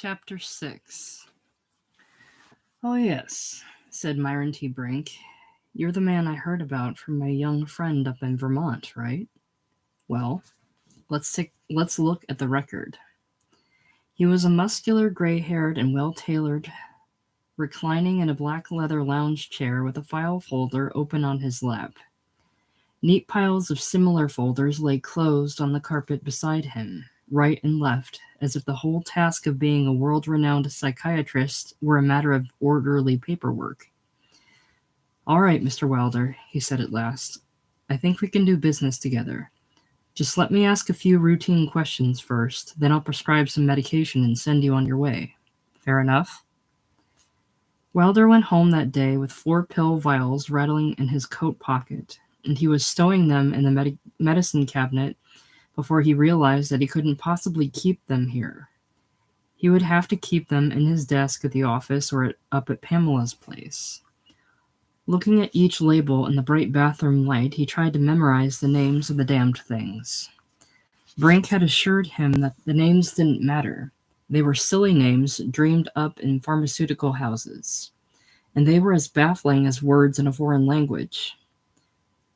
Chapter 6. "Oh, yes," said Myron T. Brink. "You're the man I heard about from my young friend up in Vermont, right? Well, let's look at the record." He was a muscular, gray-haired, and well-tailored, reclining in a black leather lounge chair with a file folder open on his lap. Neat piles of similar folders lay closed on the carpet beside him, right and left, as if the whole task of being a world-renowned psychiatrist were a matter of orderly paperwork. "All right, Mr. Wilder," he said at last. "I think we can do business together. Just let me ask a few routine questions first, then I'll prescribe some medication and send you on your way. Fair enough?" Wilder went home that day with 4 pill vials rattling in his coat pocket, and he was stowing them in the medicine cabinet before he realized that he couldn't possibly keep them here. He would have to keep them in his desk at the office or up at Pamela's place. Looking at each label in the bright bathroom light, he tried to memorize the names of the damned things. Brink had assured him that the names didn't matter. They were silly names dreamed up in pharmaceutical houses, and they were as baffling as words in a foreign language.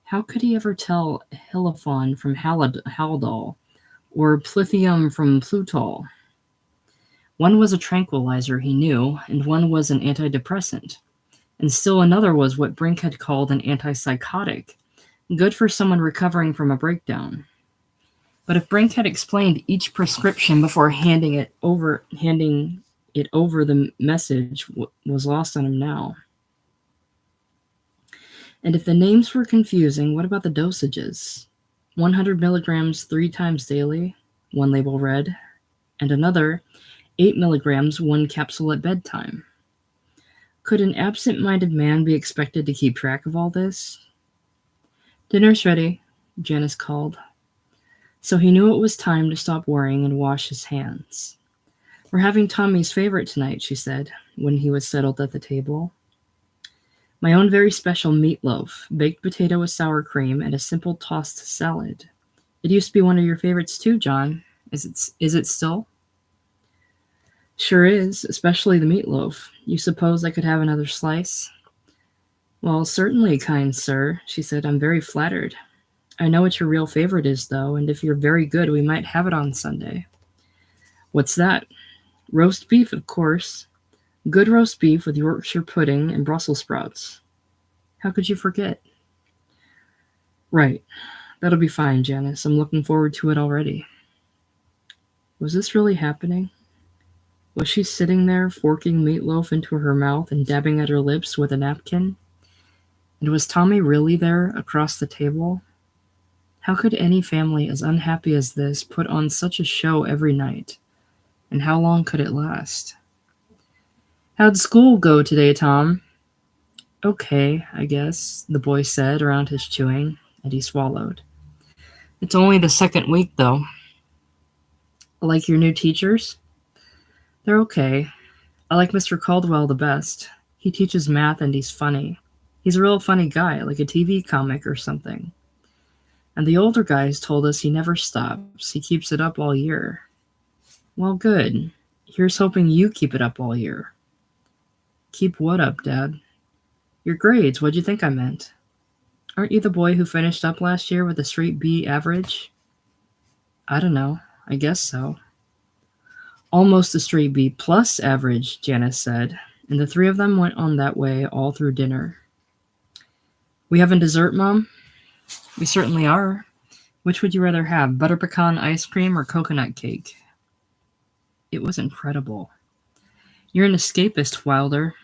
How could he ever tell Hilifon from Haldol, or Plithium from Plutol? One was a tranquilizer, he knew, and one was an antidepressant, and still another was what Brink had called an antipsychotic, good for someone recovering from a breakdown. But if Brink had explained each prescription before handing it over, the message was lost on him now. And if the names were confusing, what about the dosages? 100 milligrams 3 times daily, one label read, and another, 8 milligrams, 1 capsule at bedtime. Could an absent-minded man be expected to keep track of all this? "Dinner's ready," Janice called. So he knew it was time to stop worrying and wash his hands. "We're having Tommy's favorite tonight," she said, when he was settled at the table. "My own very special meatloaf, baked potato with sour cream, and a simple tossed salad. It used to be one of your favorites too, John. Is it still?" "Sure is, especially the meatloaf. You suppose I could have another slice?" "Well, certainly, kind sir," she said. "I'm very flattered. I know what your real favorite is, though, and if you're very good, we might have it on Sunday." "What's that?" "Roast beef, of course. Good roast beef with Yorkshire pudding and Brussels sprouts." "How could you forget?" "Right. That'll be fine, Janice. I'm looking forward to it already." Was this really happening? Was she sitting there, forking meatloaf into her mouth and dabbing at her lips with a napkin? And was Tommy really there, across the table? How could any family as unhappy as this put on such a show every night? And how long could it last? "How'd school go today, Tom?" "Okay, I guess," the boy said around his chewing, and he swallowed. "It's only the second week, though." "Like your new teachers?" "They're okay. I like Mr. Caldwell the best. He teaches math and he's funny. He's a real funny guy, like a TV comic or something. And the older guys told us he never stops. He keeps it up all year." "Well, good. Here's hoping you keep it up all year." "Keep what up, Dad?" "Your grades. What'd you think I meant? Aren't you the boy who finished up last year with a straight B average?" "I don't know. I guess so." "Almost a straight B plus average," Janice said, and the three of them went on that way all through dinner. "We having dessert, Mom?" "We certainly are. Which would you rather have, butter pecan ice cream or coconut cake?" It was incredible. "You're an escapist, Wilder."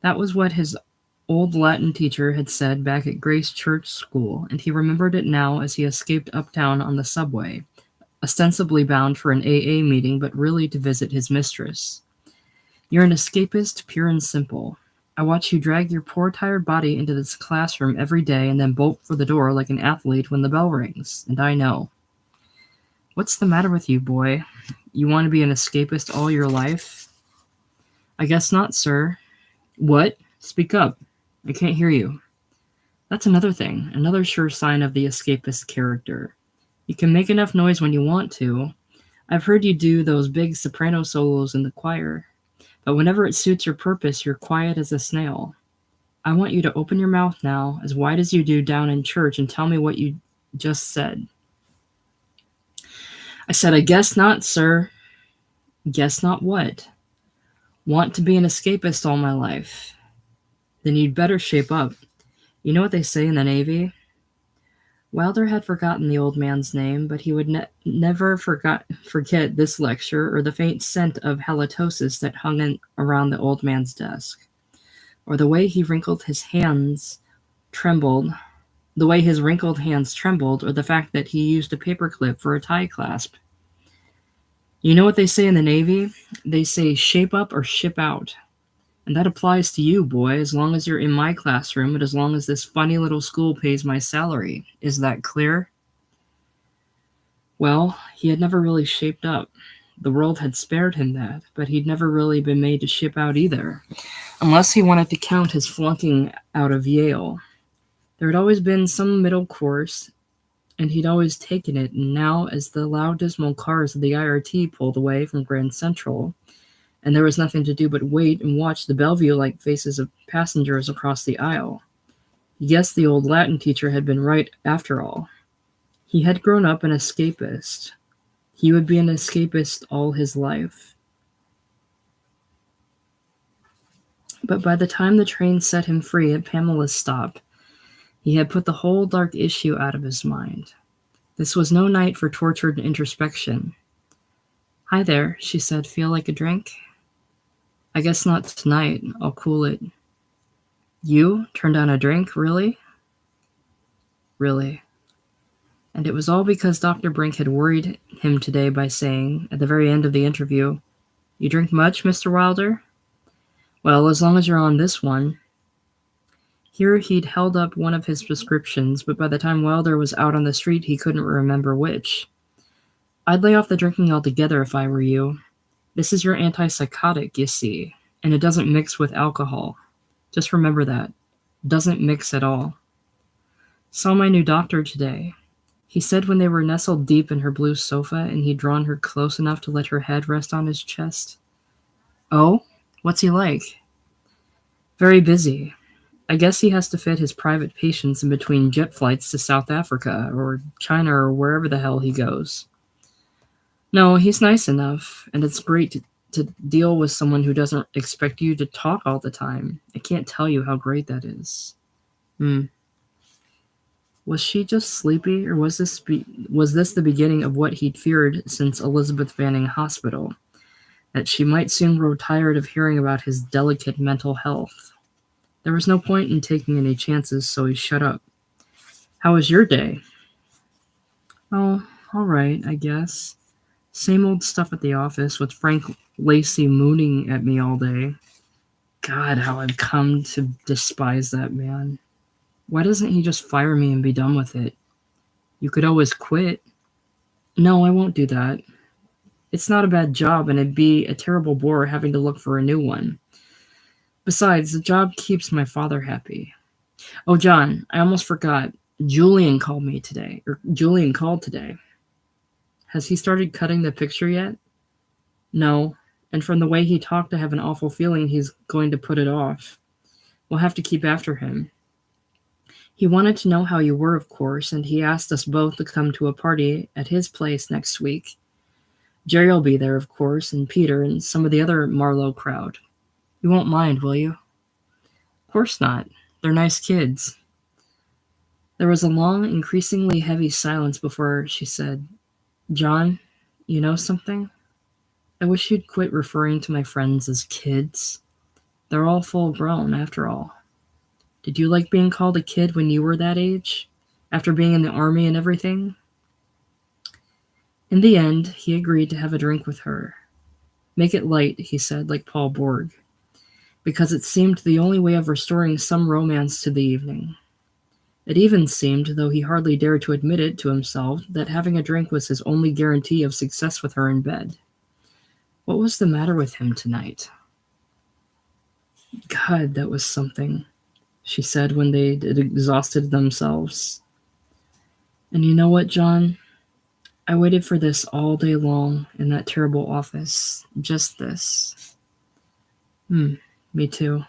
That was what his old Latin teacher had said back at Grace Church School, and he remembered it now as he escaped uptown on the subway, ostensibly bound for an AA meeting, but really to visit his mistress. "You're an escapist, pure and simple. I watch you drag your poor, tired body into this classroom every day and then bolt for the door like an athlete when the bell rings, and I know." "What's the matter with you, boy? You want to be an escapist all your life?" "I guess not, sir." "What? Speak up. I can't hear you." "That's another thing, another sure sign of the escapist character. You can make enough noise when you want to, I've heard you do those big soprano solos in the choir, but whenever it suits your purpose, you're quiet as a snail. I want you to open your mouth now, as wide as you do down in church, and tell me what you just said." I said, "I guess not, sir." "Guess not what?" "Want to be an escapist all my life." "Then you'd better shape up. You know what they say in the Navy?" Wilder had forgotten the old man's name, but he would never forget this lecture or the faint scent of halitosis that hung around the old man's desk, or the way his wrinkled hands trembled, or the fact that he used a paperclip for a tie clasp. You know what they say in the Navy? They say shape up or ship out. And that applies to you, boy, as long as you're in my classroom and as long as this funny little school pays my salary. Is that clear? Well, he had never really shaped up. The world had spared him that, but he'd never really been made to ship out either, unless he wanted to count his flunking out of Yale. There had always been some middle course, and he'd always taken it, and now, as the loud, dismal cars of the IRT pulled away from Grand Central, and there was nothing to do but wait and watch the Bellevue-like faces of passengers across the aisle, he guessed the old Latin teacher had been right after all. He had grown up an escapist. He would be an escapist all his life. But by the time the train set him free at Pamela's stop, he had put the whole dark issue out of his mind. This was no night for tortured introspection. "Hi there," she said. "Feel like a drink?" "I guess not tonight. I'll cool it." "You? Turn down a drink? Really?" Really. And it was all because Dr. Brink had worried him today by saying, at the very end of the interview, "You drink much, Mr. Wilder?" "Well, as long as you're on this one." Here he'd held up one of his prescriptions, but by the time Wilder was out on the street, he couldn't remember which. "I'd lay off the drinking altogether if I were you. This is your antipsychotic, you see, and it doesn't mix with alcohol. Just remember that. Doesn't mix at all. Saw my new doctor today. He said when they were nestled deep in her blue sofa and he'd drawn her close enough to let her head rest on his chest." "Oh? What's he like?" "Very busy. I guess he has to fit his private patients in between jet flights to South Africa or China or wherever the hell he goes. No, he's nice enough, and it's great to deal with someone who doesn't expect you to talk all the time. I can't tell you how great that is." Was she just sleepy, or was this the beginning of what he'd feared since Elizabeth Vanning Hospital, that she might soon grow tired of hearing about his delicate mental health? There was no point in taking any chances, so he shut up. "How was your day?" "Oh, all right, I guess. Same old stuff at the office, with Frank Lacey mooning at me all day. God, how I've come to despise that man. Why doesn't he just fire me and be done with it? You could always quit." "No, I won't do that. It's not a bad job, and it'd be a terrible bore having to look for a new one. Besides, the job keeps my father happy. Oh, John, I almost forgot. Julian called today. Has he started cutting the picture yet?" "No, and from the way he talked, I have an awful feeling he's going to put it off. We'll have to keep after him. He wanted to know how you were, of course, and he asked us both to come to a party at his place next week. Jerry'll be there, of course, and Peter and some of the other Marlowe crowd. You won't mind, will you?" "Of course not. They're nice kids." There was a long, increasingly heavy silence before she said, "John, you know something? I wish you'd quit referring to my friends as kids. They're all full grown, after all. Did you like being called a kid when you were that age, after being in the army and everything?" In the end, he agreed to have a drink with her. "Make it light," he said, like Paul Borg, because it seemed the only way of restoring some romance to the evening. It even seemed, though he hardly dared to admit it to himself, that having a drink was his only guarantee of success with her in bed. What was the matter with him tonight? God, that was something, she said when they'd exhausted themselves. And you know what, John? I waited for this all day long in that terrible office. Just this. Me too.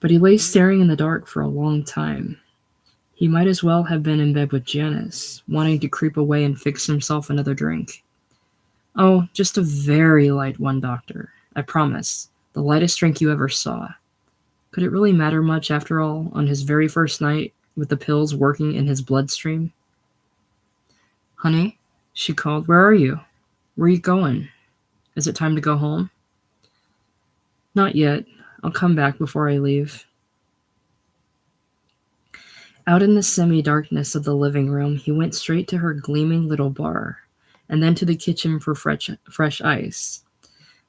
But he lay staring in the dark for a long time. He might as well have been in bed with Janice, wanting to creep away and fix himself another drink. Oh, just a very light one, doctor. I promise. The lightest drink you ever saw. Could it really matter much, after all, on his very first night, with the pills working in his bloodstream? Honey, she called, where are you? Where are you going? Is it time to go home? Not yet. I'll come back before I leave. Out in the semi-darkness of the living room, he went straight to her gleaming little bar, and then to the kitchen for fresh ice.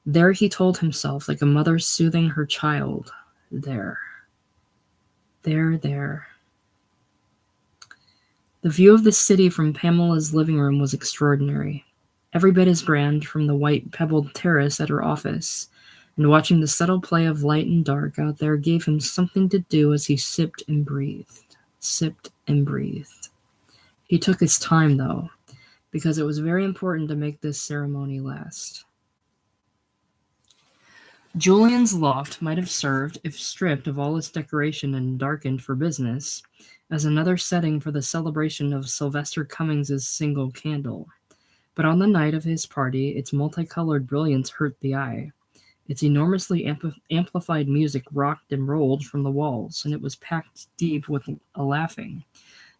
There he told himself, like a mother soothing her child, there. There. The view of the city from Pamela's living room was extraordinary. Every bit as grand from the white pebbled terrace at her office, and watching the subtle play of light and dark out there gave him something to do as he sipped and breathed. He took his time, though, because it was very important to make this ceremony last. Julian's loft might have served, if stripped of all its decoration and darkened for business, as another setting for the celebration of Sylvester Cummings's single candle. But on the night of his party, its multicolored brilliance hurt the eye. Its enormously amplified music rocked and rolled from the walls, and it was packed deep with a laughing,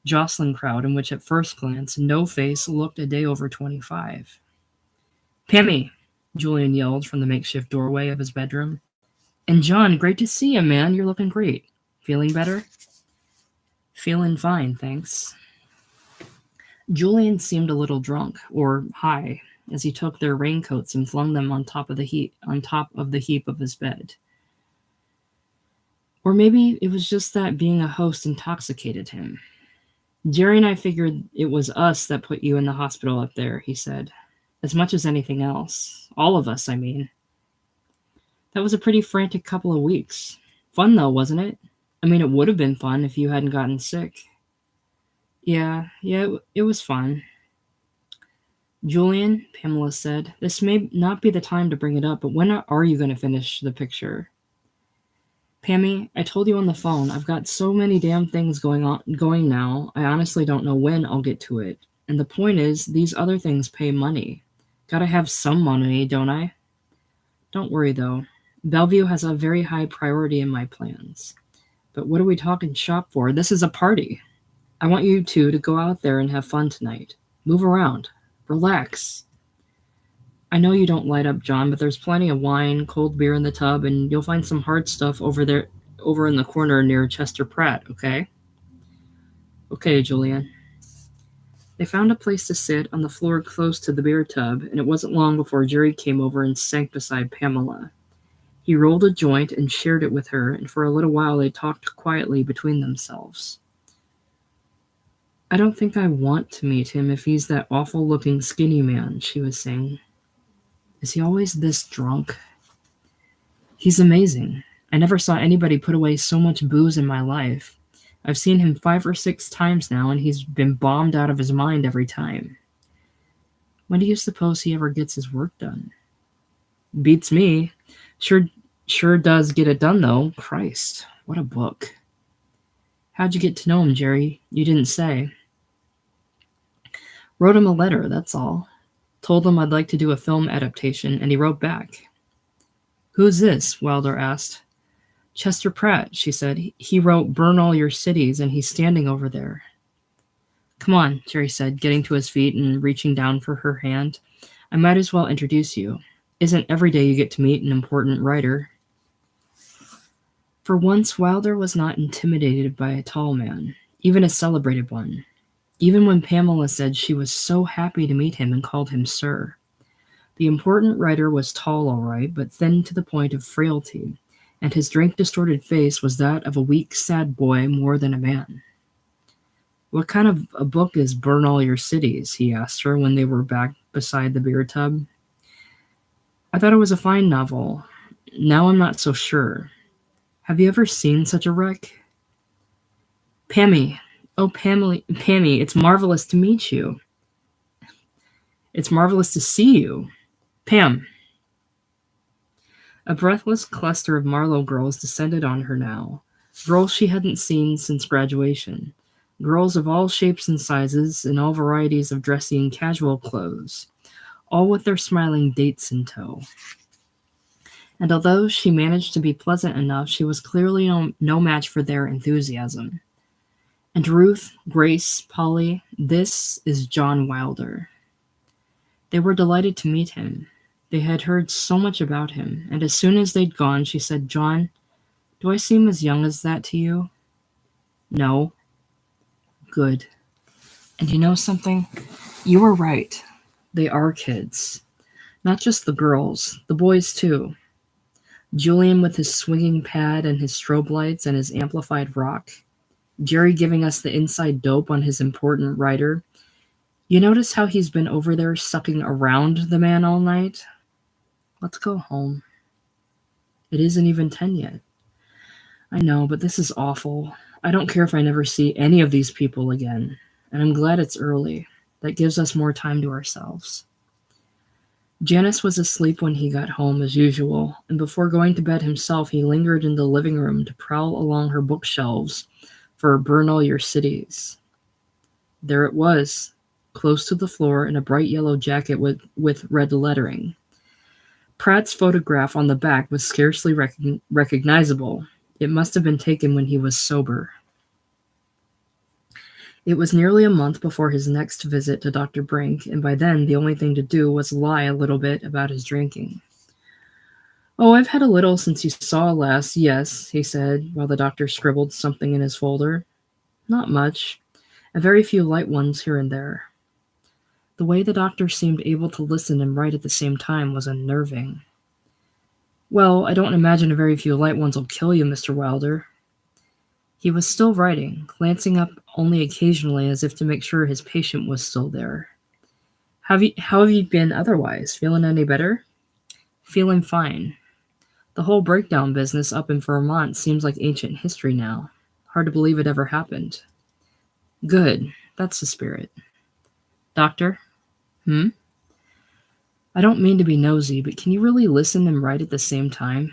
jostling crowd in which at first glance no face looked a day over 25. "Pammy!" Julian yelled from the makeshift doorway of his bedroom. "And John, great to see you, man. You're looking great. Feeling better?" "Feeling fine, thanks." Julian seemed a little drunk, or high, as he took their raincoats and flung them on top of the heap of his bed. Or maybe it was just that being a host intoxicated him. "Jerry and I figured it was us that put you in the hospital up there," he said. "As much as anything else. All of us, I mean. That was a pretty frantic couple of weeks. Fun, though, wasn't it? I mean, it would have been fun if you hadn't gotten sick." Yeah, it was fun." "Julian," Pamela said, "this may not be the time to bring it up, but when are you going to finish the picture?" "Pammy, I told you on the phone, I've got so many damn things going now, I honestly don't know when I'll get to it. And the point is, these other things pay money. Gotta have some money, don't I? Don't worry, though. Bellevue has a very high priority in my plans. But what are we talking shop for? This is a party. I want you two to go out there and have fun tonight. Move around. Relax. I know you don't light up, John, but there's plenty of wine, cold beer in the tub, and you'll find some hard stuff over in the corner near Chester Pratt, okay?" "Okay, Julian." They found a place to sit on the floor close to the beer tub, and it wasn't long before Jerry came over and sank beside Pamela. He rolled a joint and shared it with her, and for a little while they talked quietly between themselves. "I don't think I want to meet him if he's that awful-looking skinny man," she was saying. "Is he always this drunk? He's amazing. I never saw anybody put away so much booze in my life. I've seen him 5 or 6 times now, and he's been bombed out of his mind every time. When do you suppose he ever gets his work done?" "Beats me. Sure does get it done, though. Christ, what a book." "How'd you get to know him, Jerry? You didn't say." "Wrote him a letter, that's all. Told him I'd like to do a film adaptation, and he wrote back." "Who's this?" Wilder asked. "Chester Pratt," she said. "He wrote Burn All Your Cities, and he's standing over there." "Come on," Jerry said, getting to his feet and reaching down for her hand. "I might as well introduce you. Isn't every day you get to meet an important writer." For once, Wilder was not intimidated by a tall man, even a celebrated one. Even when Pamela said she was so happy to meet him and called him sir. The important writer was tall, all right, but thin to the point of frailty, and his drink-distorted face was that of a weak, sad boy more than a man. "What kind of a book is Burn All Your Cities?" he asked her when they were back beside the beer tub. "I thought it was a fine novel. Now I'm not so sure. Have you ever seen such a wreck?" "Pammy. Oh, Pammy, it's marvelous to meet you." It's marvelous to see you. Pam. A breathless cluster of Marlowe girls descended on her now. Girls she hadn't seen since graduation. Girls of all shapes and sizes, in all varieties of dressy and casual clothes, all with their smiling dates in tow. And although she managed to be pleasant enough, she was clearly no match for their enthusiasm. And Ruth, Grace, Polly, this is John Wilder. They were delighted to meet him. They had heard so much about him, and as soon as they'd gone, she said, "John, do I seem as young as that to you?" "No." "Good. And you know something? You were right. They are kids. Not just the girls, the boys too. Julian with his swinging pad and his strobe lights and his amplified rock. Jerry giving us the inside dope on his important writer. You notice how he's been over there sucking around the man all night? Let's go home. It isn't even 10 yet. I know, but this is awful. I don't care if I never see any of these people again. And I'm glad it's early. That gives us more time to ourselves." Janice was asleep when he got home, as usual, and before going to bed himself, he lingered in the living room to prowl along her bookshelves for Burn All Your Cities. There it was, close to the floor in a bright yellow jacket with red lettering. Pratt's photograph on the back was scarcely recognizable. It must have been taken when he was sober. It was nearly a month before his next visit to Dr. Brink, and by then the only thing to do was lie a little bit about his drinking. "Oh, I've had a little since you saw last, yes," he said, while the doctor scribbled something in his folder. "Not much. A very few light ones here and there." The way the doctor seemed able to listen and write at the same time was unnerving. "Well, I don't imagine a very few light ones will kill you, Mr. Wilder." He was still writing, glancing up only occasionally as if to make sure his patient was still there. How have you been otherwise? Feeling any better?" "Feeling fine. The whole breakdown business up in Vermont seems like ancient history now. Hard to believe it ever happened." "Good. That's the spirit." "Doctor?" "Hmm?" "I don't mean to be nosy, but can you really listen and write at the same time?"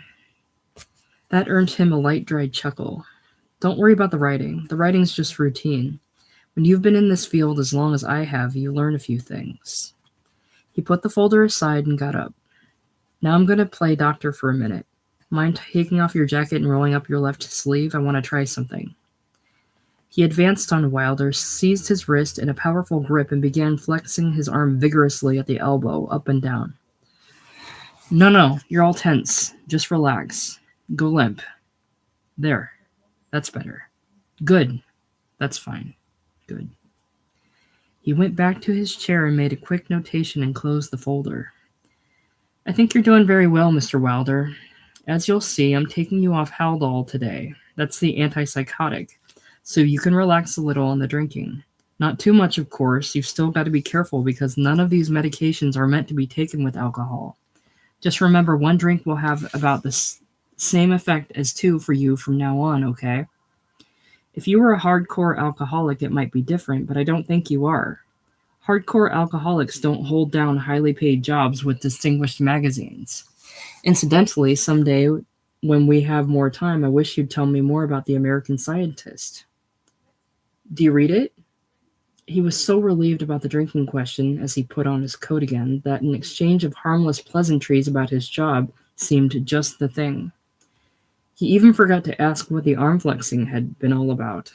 That earned him a light, dry chuckle. "Don't worry about the writing. The writing's just routine. When you've been in this field as long as I have, you learn a few things." He put the folder aside and got up. "Now I'm going to play doctor for a minute. Mind taking off your jacket and rolling up your left sleeve? I want to try something." He advanced on Wilder, seized his wrist in a powerful grip, and began flexing his arm vigorously at the elbow, up and down. No, you're all tense. Just relax. Go limp. There. That's better. Good. That's fine. Good." He went back to his chair and made a quick notation and closed the folder. "I think you're doing very well, Mr. Wilder. As you'll see, I'm taking you off Haldol today. That's the antipsychotic. So you can relax a little on the drinking. Not too much, of course. You've still got to be careful because none of these medications are meant to be taken with alcohol. Just remember, one drink will have about the same effect as two for you from now on, okay? If you were a hardcore alcoholic, it might be different, but I don't think you are. Hardcore alcoholics don't hold down highly paid jobs with distinguished magazines. Incidentally, someday when we have more time, I wish you'd tell me more about the American Scientist. Do you read it?" He was so relieved about the drinking question as he put on his coat again that an exchange of harmless pleasantries about his job seemed just the thing. He even forgot to ask what the arm flexing had been all about.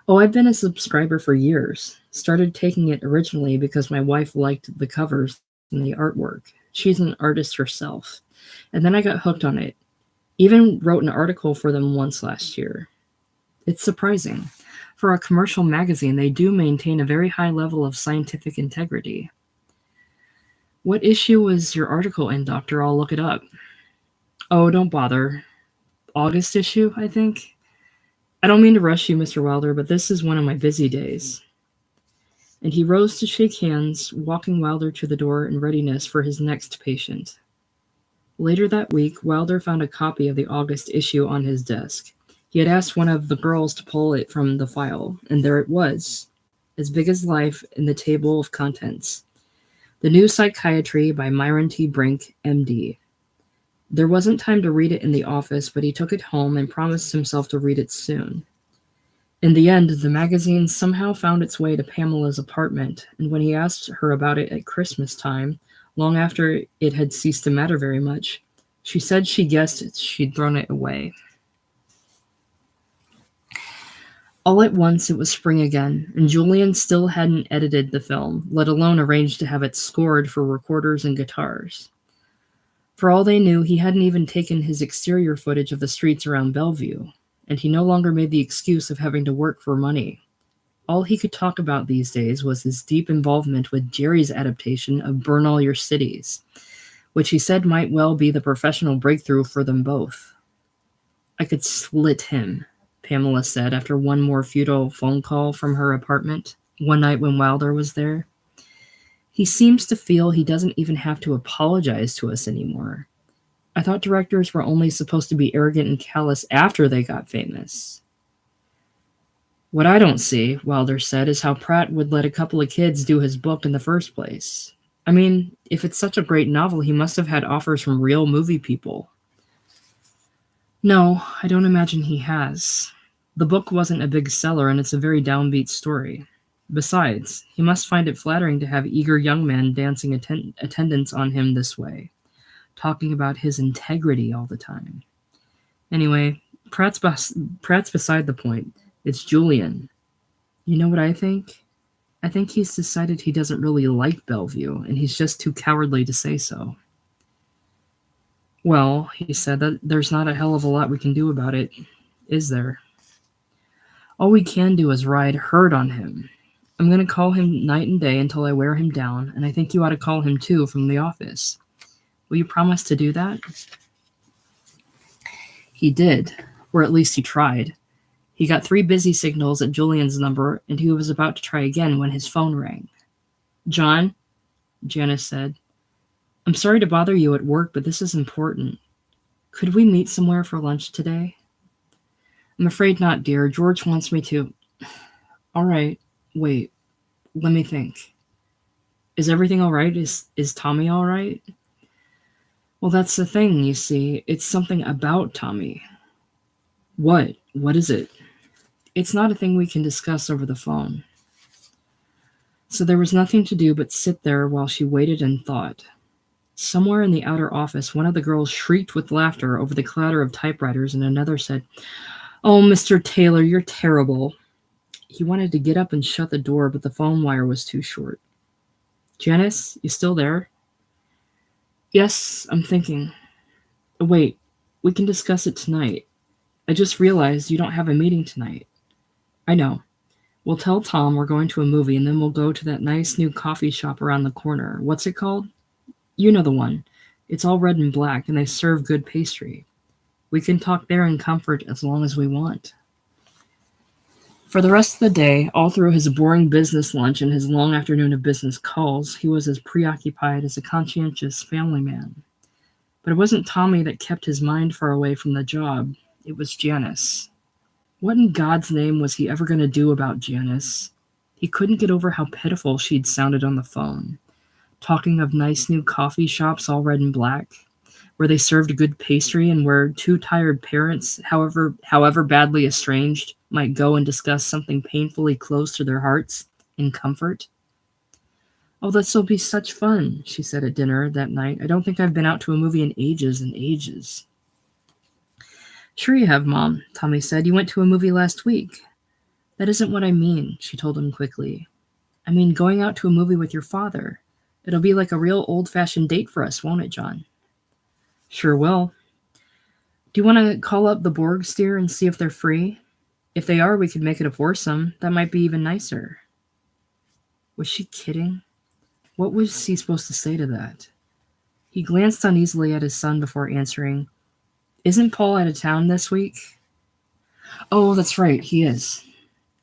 "Oh, I've been a subscriber for years. Started taking it originally because my wife liked the covers and the artwork. She's an artist herself. And then I got hooked on it. Even wrote an article for them once last year. It's surprising. For a commercial magazine, they do maintain a very high level of scientific integrity." "What issue was your article in, Doctor? I'll look it up." "Oh, don't bother. August issue, I think. I don't mean to rush you, Mr. Wilder, but this is one of my busy days." And he rose to shake hands, walking Wilder to the door in readiness for his next patient. Later that week, Wilder found a copy of the August issue on his desk. He had asked one of the girls to pull it from the file, and there it was. as big as life in the table of contents. The New Psychiatry by Myron T. Brink, MD. There wasn't time to read it in the office, but he took it home and promised himself to read it soon. In the end, the magazine somehow found its way to Pamela's apartment, and when he asked her about it at Christmas time, long after it had ceased to matter very much, she said she guessed she'd thrown it away. All at once it was spring again, and Julian still hadn't edited the film, let alone arranged to have it scored for recorders and guitars. For all they knew, he hadn't even taken his exterior footage of the streets around Bellevue, and he no longer made the excuse of having to work for money. All he could talk about these days was his deep involvement with Jerry's adaptation of Burn All Your Cities, which he said might well be the professional breakthrough for them both. I could slit him, Pamela said after one more futile phone call from her apartment, one night when Wilder was there. He seems to feel he doesn't even have to apologize to us anymore. I thought directors were only supposed to be arrogant and callous after they got famous. What I don't see, Wilder said, is how Pratt would let a couple of kids do his book in the first place. I mean, if it's such a great novel, he must have had offers from real movie people. No, I don't imagine he has. The book wasn't a big seller, and it's a very downbeat story. Besides, he must find it flattering to have eager young men dancing attendance on him this way, talking about his integrity all the time. Anyway, Pratt's beside the point. It's Julian. You know what I think? I think he's decided he doesn't really like Bellevue, and he's just too cowardly to say so. Well, he said, that there's not a hell of a lot we can do about it, is there? All we can do is ride herd on him. I'm going to call him night and day until I wear him down, and I think you ought to call him too from the office. Will you promise to do that? He did, or at least he tried. He got 3 busy signals at Julian's number, and he was about to try again when his phone rang. John, Janice said, I'm sorry to bother you at work, but this is important. Could we meet somewhere for lunch today? I'm afraid not, dear. George wants me to. All right. Wait. Let me think. Is everything all right? Is Tommy all right? Well, that's the thing, you see. It's something about Tommy. What? What is it? It's not a thing we can discuss over the phone. So there was nothing to do but sit there while she waited and thought. Somewhere in the outer office, one of the girls shrieked with laughter over the clatter of typewriters, and another said, Oh, Mr. Taylor, you're terrible. He wanted to get up and shut the door, but the phone wire was too short. Janice, you still there? Yes, I'm thinking. Wait, we can discuss it tonight. I just realized you don't have a meeting tonight. I know. We'll tell Tom we're going to a movie, and then we'll go to that nice new coffee shop around the corner. What's it called? You know the one. It's all red and black, and they serve good pastry. We can talk there in comfort as long as we want. For the rest of the day, all through his boring business lunch and his long afternoon of business calls, he was as preoccupied as a conscientious family man. But it wasn't Tommy that kept his mind far away from the job. It was Janice. What in God's name was he ever going to do about Janice? He couldn't get over how pitiful she'd sounded on the phone, talking of nice new coffee shops all red and black, where they served good pastry and where 2 tired parents, however badly estranged, might go and discuss something painfully close to their hearts in comfort. Oh, this'll be such fun, she said at dinner that night. I don't think I've been out to a movie in ages and ages. Sure you have, Mom, Tommy said. You went to a movie last week. That isn't what I mean, she told him quickly. I mean going out to a movie with your father. It'll be like a real old-fashioned date for us, won't it, John? Sure will. Do you want to call up the Borgs, dear, and see if they're free? If they are, we could make it a foursome. That might be even nicer. Was she kidding? What was he supposed to say to that? He glanced uneasily at his son before answering. Isn't Paul out of town this week? Oh, that's right, he is.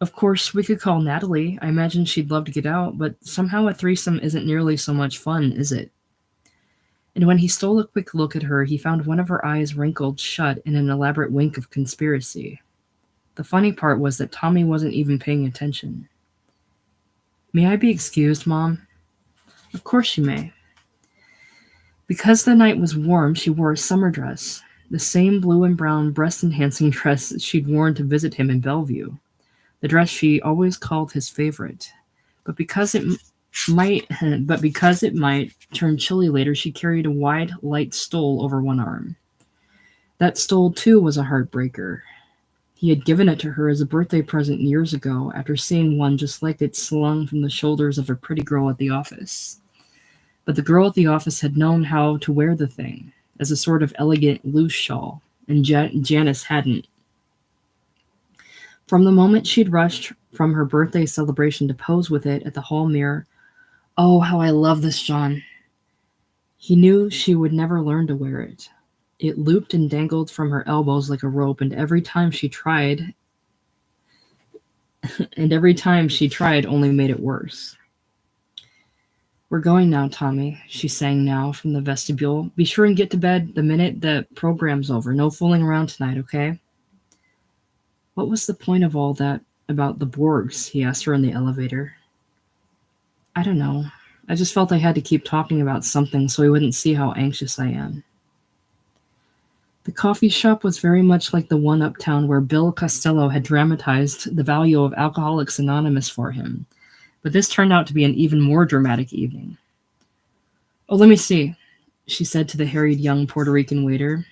Of course, we could call Natalie. I imagine she'd love to get out, but somehow a threesome isn't nearly so much fun, is it? And when he stole a quick look at her, he found one of her eyes wrinkled shut in an elaborate wink of conspiracy. The funny part was that Tommy wasn't even paying attention. May I be excused, Mom? Of course you may. Because the night was warm, she wore a summer dress, the same blue and brown breast-enhancing dress that she'd worn to visit him in Bellevue, the dress she always called his favorite. But because it might, but because it might turn chilly later, she carried a wide, light stole over one arm. That stole, too, was a heartbreaker. He had given it to her as a birthday present years ago after seeing one just like it slung from the shoulders of a pretty girl at the office. But the girl at the office had known how to wear the thing, as a sort of elegant loose shawl, and Janice hadn't. From the moment she'd rushed from her birthday celebration to pose with it at the hall mirror, oh, how I love this, John, he knew she would never learn to wear it. It looped and dangled from her elbows like a rope, and every time she tried, only made it worse. We're going now, Tommy, she sang now from the vestibule. Be sure and get to bed the minute the program's over. No fooling around tonight, okay? What was the point of all that about the Borgs? He asked her in the elevator. I don't know. I just felt I had to keep talking about something so he wouldn't see how anxious I am. The coffee shop was very much like the one uptown where Bill Costello had dramatized the value of Alcoholics Anonymous for him, but this turned out to be an even more dramatic evening. Oh, let me see, she said to the harried young Puerto Rican waiter.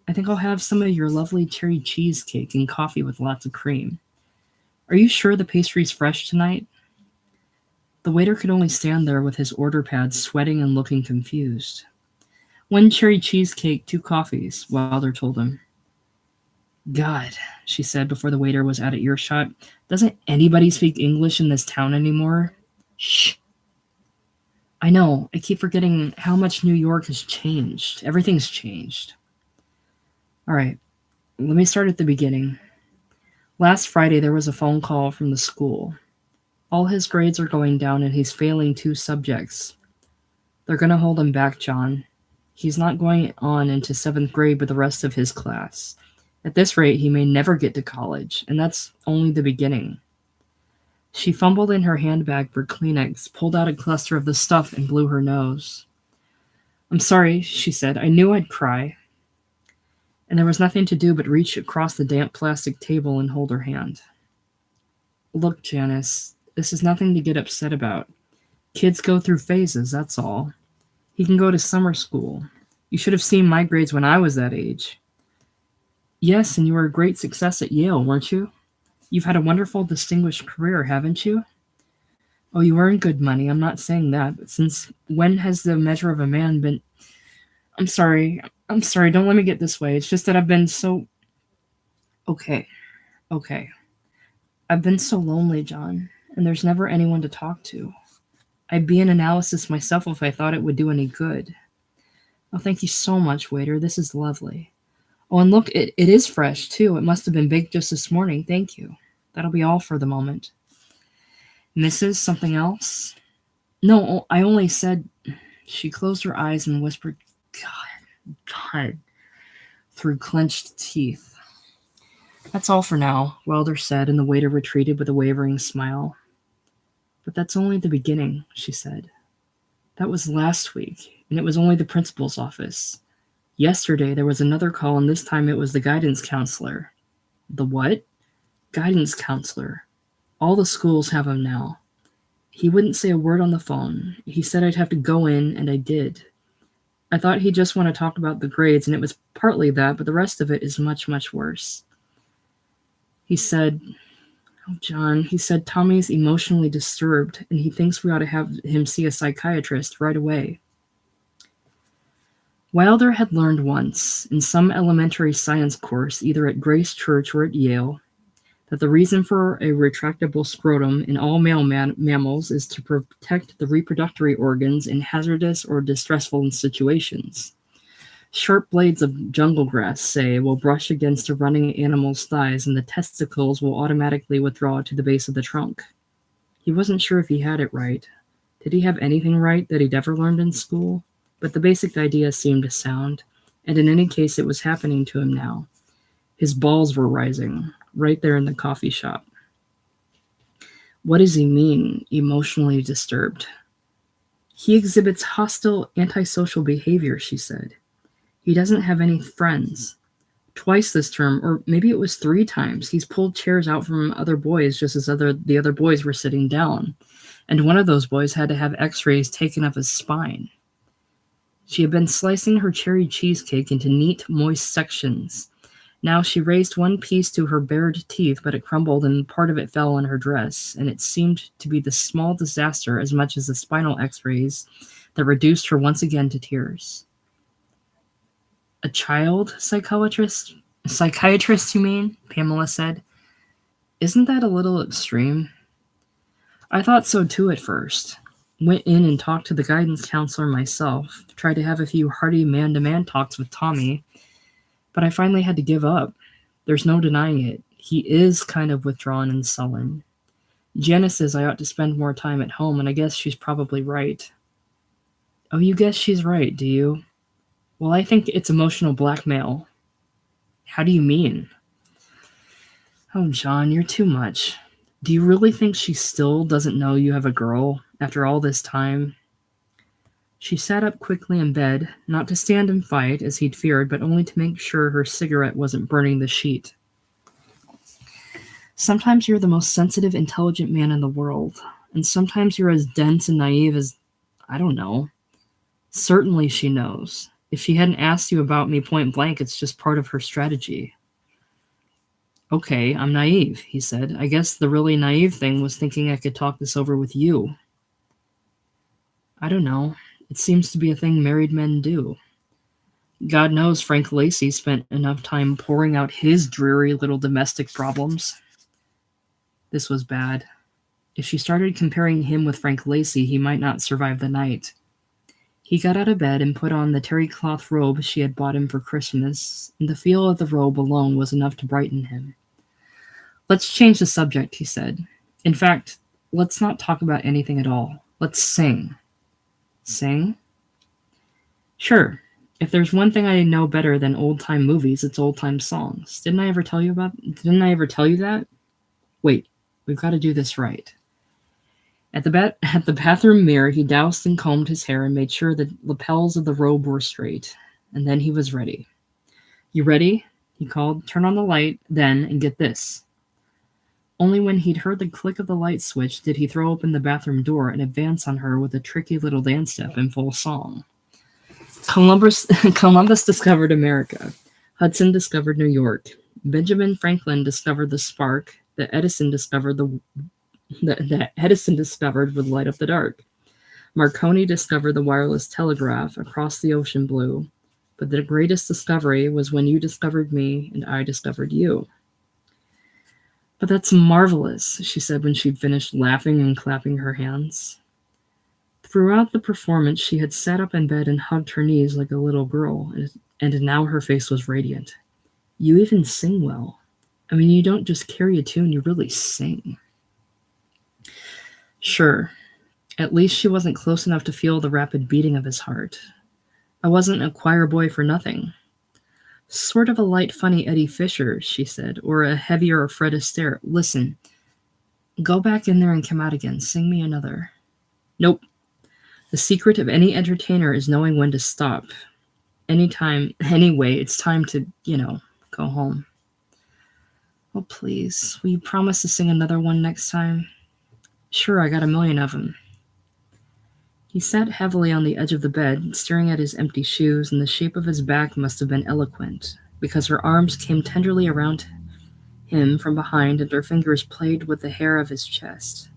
I think I'll have some of your lovely cherry cheesecake and coffee with lots of cream. Are you sure the pastry's fresh tonight? The waiter could only stand there with his order pad, sweating and looking confused. One cherry cheesecake, 2 coffees, Wilder told him. God, she said before the waiter was out of earshot, doesn't anybody speak English in this town anymore? Shh. I know, I keep forgetting how much New York has changed. Everything's changed. All right, let me start at the beginning. Last Friday, there was a phone call from the school. All his grades are going down and he's failing 2 subjects. They're going to hold him back, John. He's not going on into 7th grade with the rest of his class. At this rate, he may never get to college, and that's only the beginning. She fumbled in her handbag for Kleenex, pulled out a cluster of the stuff, and blew her nose. I'm sorry, she said. I knew I'd cry. And there was nothing to do but reach across the damp plastic table and hold her hand. Look, Janice, this is nothing to get upset about. Kids go through phases, that's all. He can go to summer school. You should have seen my grades when I was that age. Yes, and you were a great success at Yale, weren't you? You've had a wonderful, distinguished career, haven't you? Oh, you earn good money, I'm not saying that, but since when has the measure of a man been... I'm sorry, don't let me get this way. It's just that I've been so... Okay. I've been so lonely, John, and there's never anyone to talk to. I'd be an analysis myself if I thought it would do any good. Oh, thank you so much, waiter. This is lovely. Oh, and look, it is fresh, too. It must have been baked just this morning. Thank you. That'll be all for the moment. Mrs. Something else? No, I only said... She closed her eyes and whispered, God, through clenched teeth. That's all for now, Wilder said, and the waiter retreated with a wavering smile. But that's only the beginning, she said. That was last week, and it was only the principal's office. Yesterday there was another call, and this time it was the guidance counselor. The what? Guidance counselor. All the schools have him now. He wouldn't say a word on the phone. He said I'd have to go in, and I did. I thought he'd just want to talk about the grades, and it was partly that, but the rest of it is much, much worse. He said, John, Tommy's emotionally disturbed, and he thinks we ought to have him see a psychiatrist right away. Wilder had learned once, in some elementary science course, either at Grace Church or at Yale, that the reason for a retractable scrotum in all male mammals is to protect the reproductory organs in hazardous or distressful situations. Sharp blades of jungle grass, say, will brush against a running animal's thighs, and the testicles will automatically withdraw to the base of the trunk. He wasn't sure if he had it right. Did he have anything right that he'd ever learned in school? But the basic idea seemed sound, and in any case it was happening to him now. His balls were rising, right there in the coffee shop. What does he mean, emotionally disturbed? He exhibits hostile, antisocial behavior, she said. He doesn't have any friends. Twice this term, or maybe it was 3 times, he's pulled chairs out from other boys just as the other boys were sitting down, and one of those boys had to have x-rays taken of his spine. She had been slicing her cherry cheesecake into neat, moist sections. Now she raised one piece to her bared teeth, but it crumbled and part of it fell on her dress, and it seemed to be the small disaster as much as the spinal x-rays that reduced her once again to tears. A child psychiatrist? Psychiatrist, you mean? Pamela said. Isn't that a little extreme? I thought so too at first. Went in and talked to the guidance counselor myself, tried to have a few hearty man-to-man talks with Tommy, but I finally had to give up. There's no denying it. He is kind of withdrawn and sullen. Janice says I ought to spend more time at home, and I guess she's probably right. Oh, you guess she's right, do you? Well, I think it's emotional blackmail. How do you mean? Oh, John, you're too much. Do you really think she still doesn't know you have a girl after all this time? She sat up quickly in bed, not to stand and fight, as he'd feared, but only to make sure her cigarette wasn't burning the sheet. Sometimes you're the most sensitive, intelligent man in the world, and sometimes you're as dense and naive as, I don't know. Certainly she knows. If she hadn't asked you about me point blank, it's just part of her strategy. Okay, I'm naive, he said. I guess the really naive thing was thinking I could talk this over with you. I don't know. It seems to be a thing married men do. God knows Frank Lacey spent enough time pouring out his dreary little domestic problems. This was bad. If she started comparing him with Frank Lacey, he might not survive the night. He got out of bed and put on the terry cloth robe she had bought him for Christmas, and the feel of the robe alone was enough to brighten him. Let's change the subject, he said. In fact, let's not talk about anything at all. Let's sing. Sing? Sure. If there's one thing I know better than old-time movies, it's old-time songs. Didn't I ever tell you that? Wait, we've got to do this right. At the bathroom mirror, he doused and combed his hair and made sure the lapels of the robe were straight. And then he was ready. You ready? He called. Turn on the light, then, and get this. Only when he'd heard the click of the light switch did he throw open the bathroom door and advance on her with a tricky little dance step in full song. Columbus discovered America. Hudson discovered New York. Benjamin Franklin discovered the spark that Edison discovered would light up the dark. Marconi discovered the wireless telegraph across the ocean blue. But the greatest discovery was when you discovered me and I discovered you. But that's marvelous, she said when she'd finished laughing and clapping her hands. Throughout the performance, she had sat up in bed and hugged her knees like a little girl, and now her face was radiant. You even sing well. I mean, you don't just carry a tune, you really sing. Sure. At least she wasn't close enough to feel the rapid beating of his heart. I wasn't a choir boy for nothing. Sort of a light, funny Eddie Fisher, she said, or a heavier Fred Astaire. Listen, go back in there and come out again. Sing me another. Nope. The secret of any entertainer is knowing when to stop. Anyway, it's time to, go home. Oh, please, will you promise to sing another one next time? Sure, I got a million of them. He sat heavily on the edge of the bed, staring at his empty shoes, and the shape of his back must have been eloquent, because her arms came tenderly around him from behind, and her fingers played with the hair of his chest.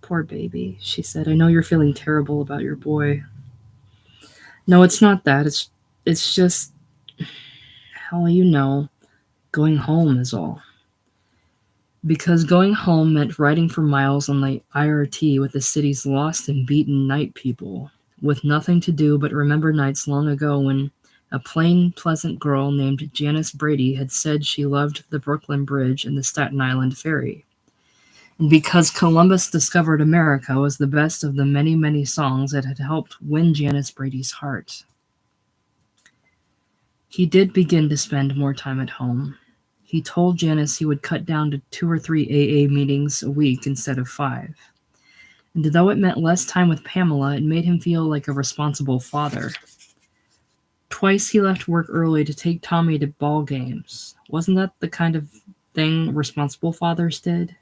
Poor baby, she said. I know you're feeling terrible about your boy. No, it's not that. It's just, hell, going home is all. Because going home meant riding for miles on the IRT with the city's lost and beaten night people, with nothing to do but remember nights long ago when a plain, pleasant girl named Janice Brady had said she loved the Brooklyn Bridge and the Staten Island Ferry. And because Columbus Discovered America was the best of the many, many songs that had helped win Janice Brady's heart. He did begin to spend more time at home. He told Janice he would cut down to 2 or 3 AA meetings a week instead of 5. And though it meant less time with Pamela, it made him feel like a responsible father. Twice he left work early to take Tommy to ball games. Wasn't that the kind of thing responsible fathers did?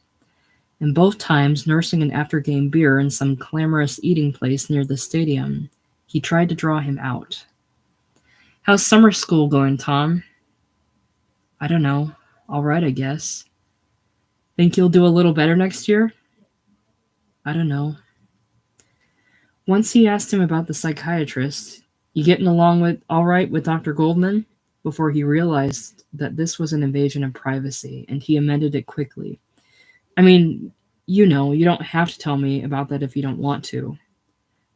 And both times, nursing an after-game beer in some clamorous eating place near the stadium, he tried to draw him out. "How's summer school going, Tom?" "I don't know. All right, I guess." "Think you'll do a little better next year?" "I don't know." Once he asked him about the psychiatrist, "You getting along with all right with Dr. Goldman?" before he realized that this was an invasion of privacy, and he amended it quickly. "I mean, you don't have to tell me about that if you don't want to,"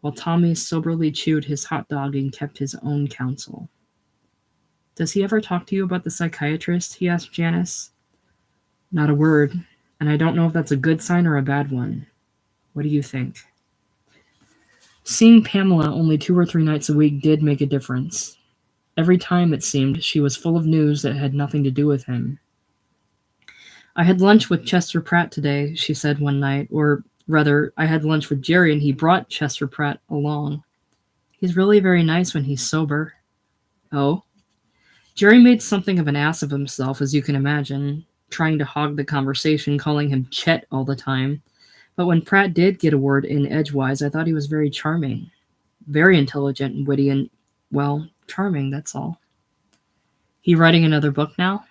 while Tommy soberly chewed his hot dog and kept his own counsel. "Does he ever talk to you about the psychiatrist?" he asked Janice. "Not a word, and I don't know if that's a good sign or a bad one. What do you think?" Seeing Pamela only 2 or 3 nights a week did make a difference. Every time, it seemed, she was full of news that had nothing to do with him. "I had lunch with Chester Pratt today," she said one night, or rather, I had lunch with Jerry and he brought Chester Pratt along. "He's really very nice when he's sober." "Oh?" Jerry made something of an ass of himself, as you can imagine, trying to hog the conversation, calling him Chet all the time. But when Pratt did get a word in edgewise, I thought he was very charming. Very intelligent and witty and, well, charming, that's all. "He writing another book now?"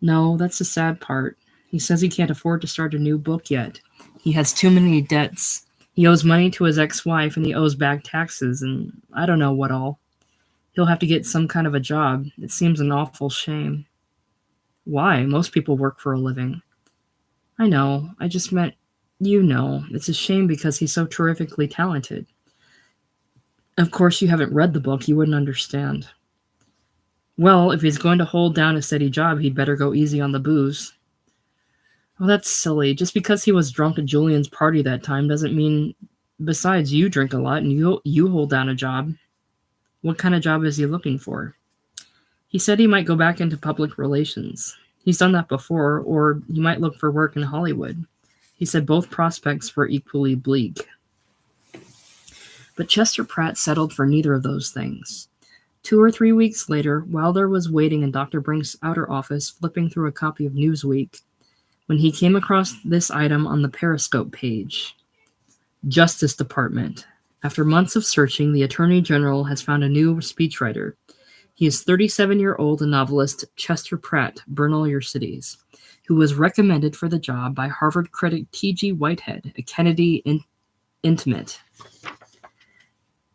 "No, that's the sad part. He says he can't afford to start a new book yet. He has too many debts. He owes money to his ex-wife, and he owes back taxes, and I don't know what all. He'll have to get some kind of a job. It seems an awful shame." "Why? Most people work for a living." "I know. I just meant, it's a shame because he's so terrifically talented. Of course, you haven't read the book. You wouldn't understand." "Well, if he's going to hold down a steady job, he'd better go easy on the booze." "Oh, that's silly. Just because he was drunk at Julian's party that time doesn't mean... Besides, you drink a lot and you hold down a job." "What kind of job is he looking for?" "He said he might go back into public relations. He's done that before, or he might look for work in Hollywood. He said both prospects were equally bleak." But Chester Pratt settled for neither of those things. 2 or 3 weeks later, Wilder was waiting in Dr. Brink's outer office, flipping through a copy of Newsweek, when he came across this item on the Periscope page. "Justice Department. After months of searching, the Attorney General has found a new speechwriter. He is 37-year-old novelist Chester Pratt, burn all your cities, who was recommended for the job by Harvard critic T.G. Whitehead, a Kennedy intimate."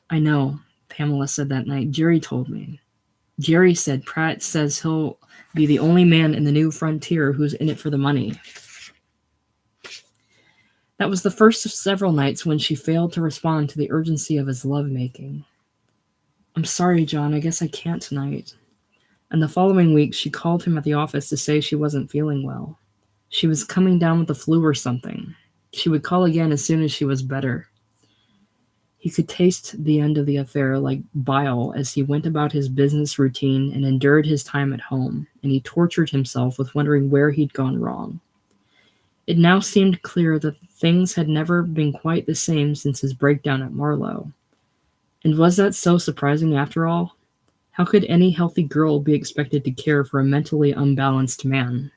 "I know," Pamela said that night. "Jerry told me. Jerry said Pratt says he'll be the only man in the new frontier who's in it for the money." That was the first of several nights when she failed to respond to the urgency of his lovemaking. "I'm sorry, John, I guess I can't tonight." And the following week, she called him at the office to say she wasn't feeling well. She was coming down with the flu or something. She would call again as soon as she was better. He could taste the end of the affair like bile as he went about his business routine and endured his time at home, and he tortured himself with wondering where he'd gone wrong. It now seemed clear that things had never been quite the same since his breakdown at Marlowe. And was that so surprising after all? How could any healthy girl be expected to care for a mentally unbalanced man?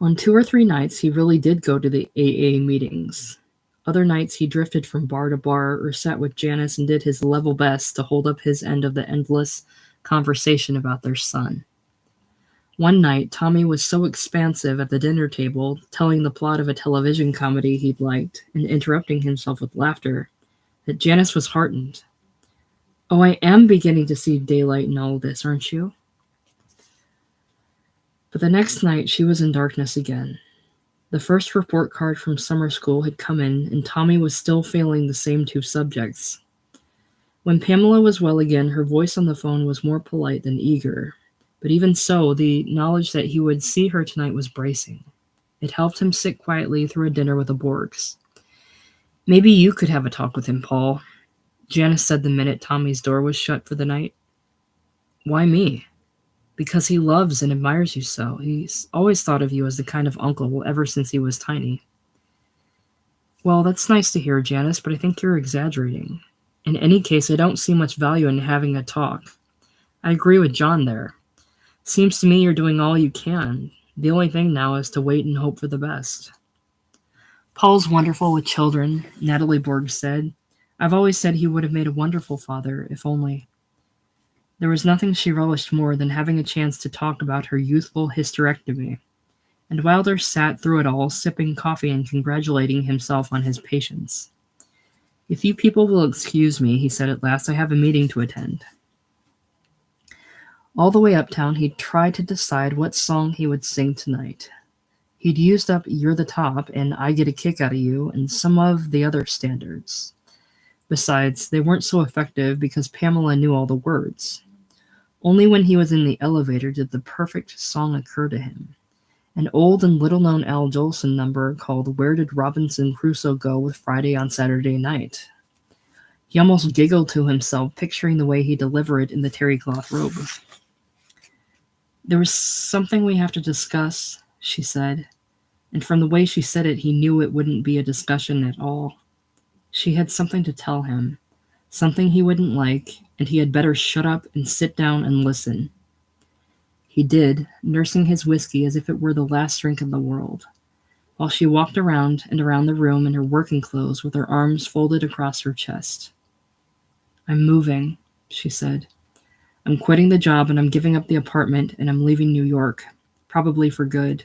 On 2 or 3 nights, he really did go to the AA meetings. Other nights, he drifted from bar to bar or sat with Janice and did his level best to hold up his end of the endless conversation about their son. One night, Tommy was so expansive at the dinner table, telling the plot of a television comedy he'd liked and interrupting himself with laughter, that Janice was heartened. "Oh, I am beginning to see daylight in all this, aren't you?" But the next night, she was in darkness again. The first report card from summer school had come in, and Tommy was still failing the same 2 subjects. When Pamela was well again, her voice on the phone was more polite than eager. But even so, the knowledge that he would see her tonight was bracing. It helped him sit quietly through a dinner with the Borgs. "Maybe you could have a talk with him, Paul," Janice said the minute Tommy's door was shut for the night. "Why me?" Because he loves and admires you so. He's always thought of you as the kind of uncle ever since he was tiny. Well, that's nice to hear, Janice, but I think you're exaggerating. In any case, I don't see much value in having a talk. I agree with John there. Seems to me you're doing all you can. The only thing now is to wait and hope for the best. Paul's wonderful with children, Natalie Borg said. I've always said he would have made a wonderful father, if only. There was nothing she relished more than having a chance to talk about her youthful hysterectomy, and Wilder sat through it all, sipping coffee and congratulating himself on his patience. If you people will excuse me, he said at last, I have a meeting to attend. All the way uptown, he tried to decide what song he would sing tonight. He'd used up You're the Top and I Get a Kick Out of You and some of the other standards. Besides, they weren't so effective because Pamela knew all the words. Only when he was in the elevator did the perfect song occur to him. An old and little-known Al Jolson number called Where Did Robinson Crusoe Go with Friday on Saturday Night? He almost giggled to himself, picturing the way he delivered it in the terry cloth robe. There was something we have to discuss, she said, and from the way she said it, he knew it wouldn't be a discussion at all. She had something to tell him, something he wouldn't like, and he had better shut up and sit down and listen. He did, nursing his whiskey as if it were the last drink in the world, while she walked around and around the room in her working clothes with her arms folded across her chest. I'm moving, she said. I'm quitting the job and I'm giving up the apartment and I'm leaving New York, probably for good.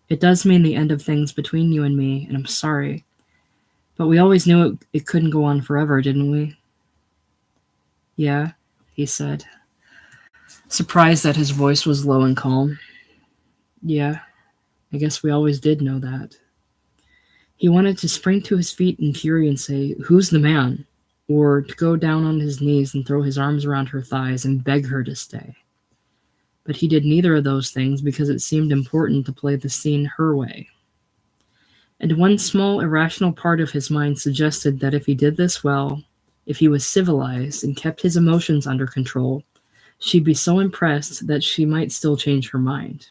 It does mean the end of things between you and me, and I'm sorry. But we always knew it couldn't go on forever, didn't we? Yeah, he said, surprised that his voice was low and calm. Yeah, I guess we always did know that. He wanted to spring to his feet in fury and say, Who's the man? Or to go down on his knees and throw his arms around her thighs and beg her to stay. But he did neither of those things because it seemed important to play the scene her way. And one small irrational part of his mind suggested that if he did this well, if he was civilized and kept his emotions under control, she'd be so impressed that she might still change her mind.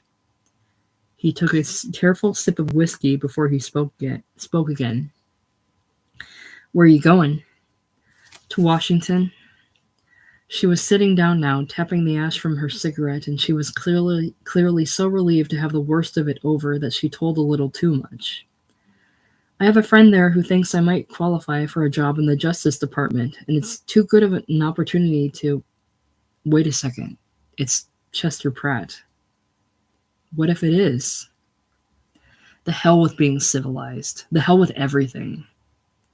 He took a careful sip of whiskey before he spoke again. Where are you going? To Washington. She was sitting down now, tapping the ash from her cigarette, and she was clearly so relieved to have the worst of it over that she told a little too much. I have a friend there who thinks I might qualify for a job in the Justice Department, and it's too good of an opportunity to... Wait a second. It's Chester Pratt. What if it is? The hell with being civilized. The hell with everything.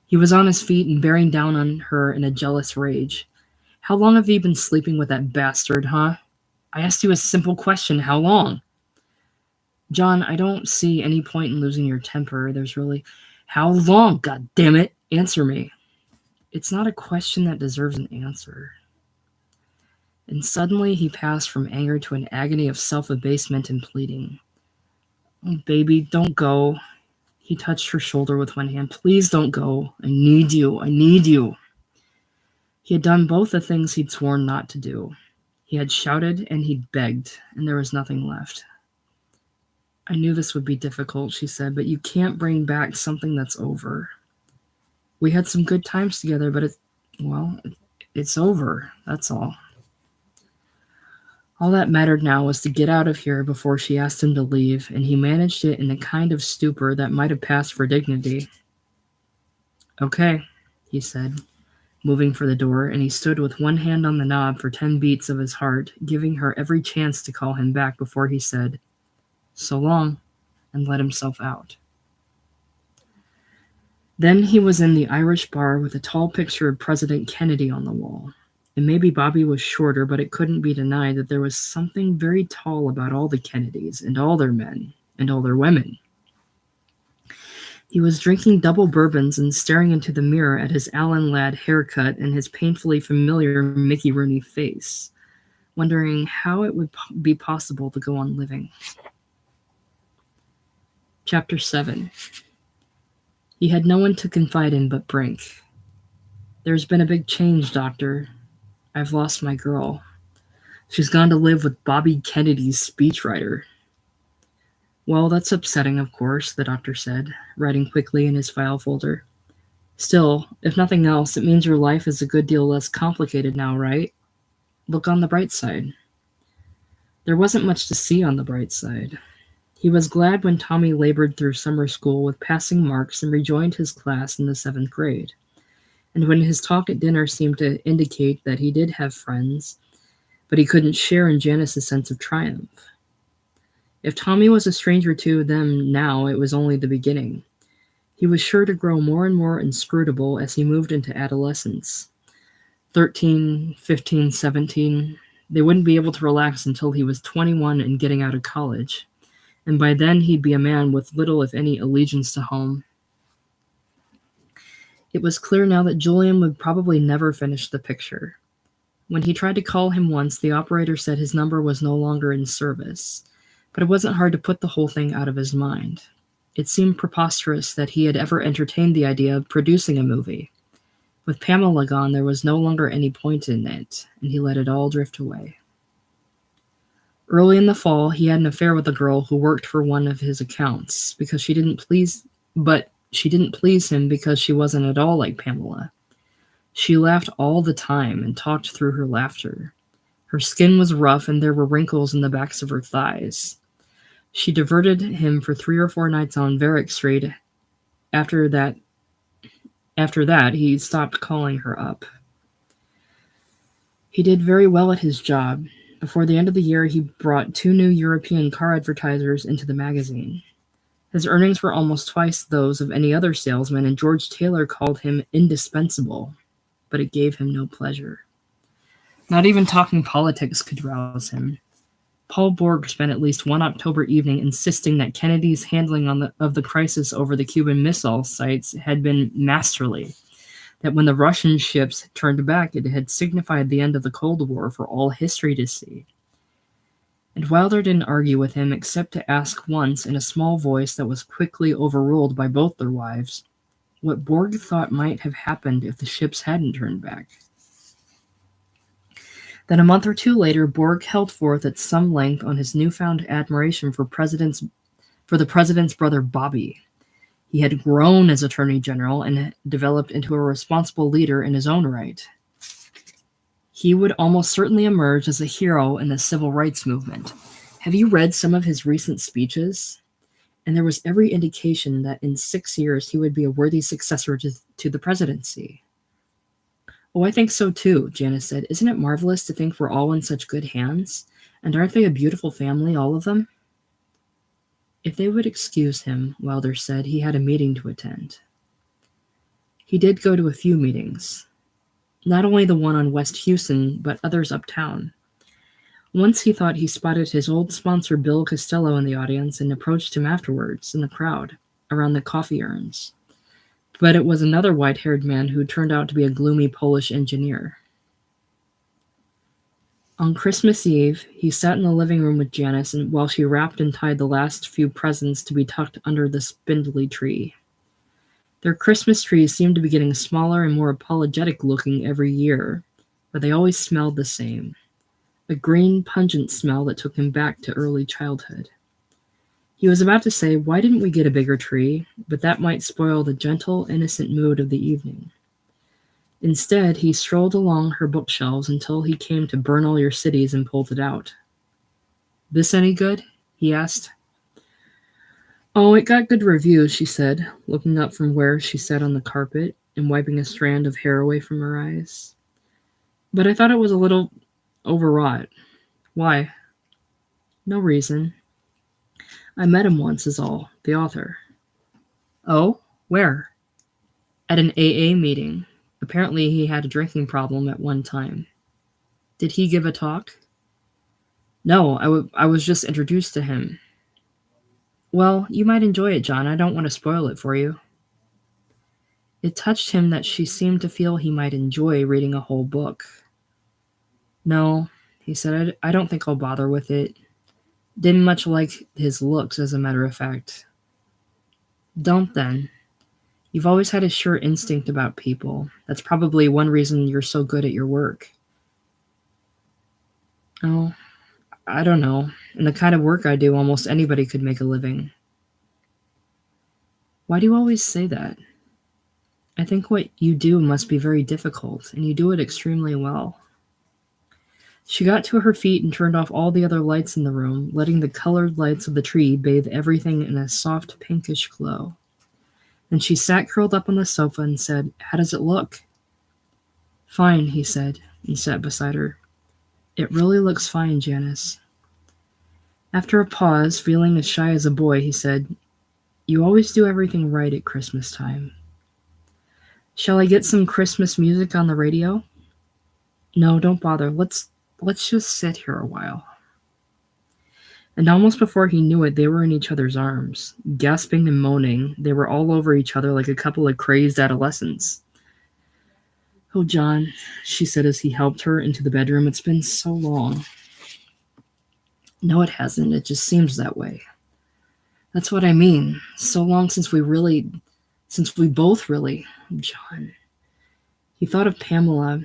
He was on his feet and bearing down on her in a jealous rage. How long have you been sleeping with that bastard, huh? I asked you a simple question. How long? John, I don't see any point in losing your temper. There's really... How long? God damn it. Answer me. It's not a question that deserves an answer. And suddenly he passed from anger to an agony of self-abasement and pleading. Oh, baby, don't go. He touched her shoulder with one hand. Please don't go. I need you. I need you. He had done both the things he'd sworn not to do. He had shouted and he'd begged, and there was nothing left. I knew this would be difficult, she said, but you can't bring back something that's over. We had some good times together, but it's over. That's all. All that mattered now was to get out of here before she asked him to leave, and he managed it in a kind of stupor that might have passed for dignity. Okay, he said, moving for the door, and he stood with one hand on the knob for 10 beats of his heart, giving her every chance to call him back before he said, So long, and let himself out. Then he was in the Irish bar with a tall picture of President Kennedy on the wall. And maybe Bobby was shorter, but it couldn't be denied that there was something very tall about all the Kennedys and all their men and all their women. He was drinking double bourbons and staring into the mirror at his Alan Ladd haircut and his painfully familiar Mickey Rooney face, wondering how it would be possible to go on living. Chapter 7. He had no one to confide in but Brink. There's been a big change, Doctor. I've lost my girl. She's gone to live with Bobby Kennedy's speechwriter. Well, that's upsetting, of course, the doctor said, writing quickly in his file folder. Still, if nothing else, it means your life is a good deal less complicated now, right? Look on the bright side. There wasn't much to see on the bright side. He was glad when Tommy labored through summer school with passing marks and rejoined his class in the 7th grade. And when his talk at dinner seemed to indicate that he did have friends, but he couldn't share in Janice's sense of triumph. If Tommy was a stranger to them now, it was only the beginning. He was sure to grow more and more inscrutable as he moved into adolescence. 13, 15, 17, they wouldn't be able to relax until he was 21 and getting out of college. And by then he'd be a man with little, if any, allegiance to home. It was clear now that Julian would probably never finish the picture. When he tried to call him once, the operator said his number was no longer in service, but it wasn't hard to put the whole thing out of his mind. It seemed preposterous that he had ever entertained the idea of producing a movie. With Pamela gone, there was no longer any point in it, and he let it all drift away. Early in the fall, he had an affair with a girl who worked for one of his accounts, but she didn't please him because she wasn't at all like Pamela. She laughed all the time and talked through her laughter. Her skin was rough and there were wrinkles in the backs of her thighs. She diverted him for 3 or 4 nights on Varick Street. After that, he stopped calling her up. He did very well at his job. Before the end of the year, he brought 2 new European car advertisers into the magazine. His earnings were almost twice those of any other salesman, and George Taylor called him indispensable, but it gave him no pleasure. Not even talking politics could rouse him. Paul Borg spent at least one October evening insisting that Kennedy's handling of the crisis over the Cuban missile sites had been masterly, that when the Russian ships turned back, it had signified the end of the Cold War for all history to see. And Wilder didn't argue with him except to ask once in a small voice that was quickly overruled by both their wives, what Borg thought might have happened if the ships hadn't turned back. Then a month or 2 later, Borg held forth at some length on his newfound admiration for the president's brother Bobby. He had grown as Attorney General and developed into a responsible leader in his own right. He would almost certainly emerge as a hero in the civil rights movement. Have you read some of his recent speeches? And there was every indication that in 6 years he would be a worthy successor to the presidency. Oh, I think so too, Janice said. Isn't it marvelous to think we're all in such good hands? And aren't they a beautiful family, all of them? If they would excuse him, Wilder said, he had a meeting to attend. He did go to a few meetings. Not only the one on West Houston, but others uptown. Once he thought he spotted his old sponsor Bill Costello in the audience and approached him afterwards in the crowd, around the coffee urns. But it was another white-haired man who turned out to be a gloomy Polish engineer. On Christmas Eve, he sat in the living room with Janice while she wrapped and tied the last few presents to be tucked under the spindly tree. Their Christmas trees seemed to be getting smaller and more apologetic-looking every year, but they always smelled the same. A green, pungent smell that took him back to early childhood. He was about to say, "Why didn't we get a bigger tree?" but that might spoil the gentle, innocent mood of the evening. Instead, he strolled along her bookshelves until he came to Burn All Your Cities and pulled it out. "This any good?" he asked. "Oh, it got good reviews," she said, looking up from where she sat on the carpet and wiping a strand of hair away from her eyes. "But I thought it was a little overwrought." "Why?" "No reason. I met him once is all, the author." "Oh? Where?" "At an AA meeting. Apparently he had a drinking problem at one time." "Did he give a talk?" "No, I was just introduced to him." "Well, you might enjoy it, John. I don't want to spoil it for you." It touched him that she seemed to feel he might enjoy reading a whole book. "No," he said, I don't think I'll bother with it. Didn't much like his looks, as a matter of fact." "Don't then. You've always had a sure instinct about people. That's probably one reason you're so good at your work." Oh, I don't know. In the kind of work I do, almost anybody could make a living. Why do you always say that? I think what you do must be very difficult, and you do it extremely well. She got to her feet and turned off all the other lights in the room, letting the colored lights of the tree bathe everything in a soft pinkish glow. Then she sat curled up on the sofa and said, "How does it look?" "Fine," he said, and sat beside her. "It really looks fine, Janice." After a pause, feeling as shy as a boy, he said, "You always do everything right at Christmas time." "Shall I get some Christmas music on the radio?" "No, don't bother. Let's just sit here a while." And almost before he knew it, they were in each other's arms. Gasping and moaning, they were all over each other like a couple of crazed adolescents. "Oh, John," she said as he helped her into the bedroom, "it's been so long." "No, it hasn't. It just seems that way." "That's what I mean. So long since we both really, John." He thought of Pamela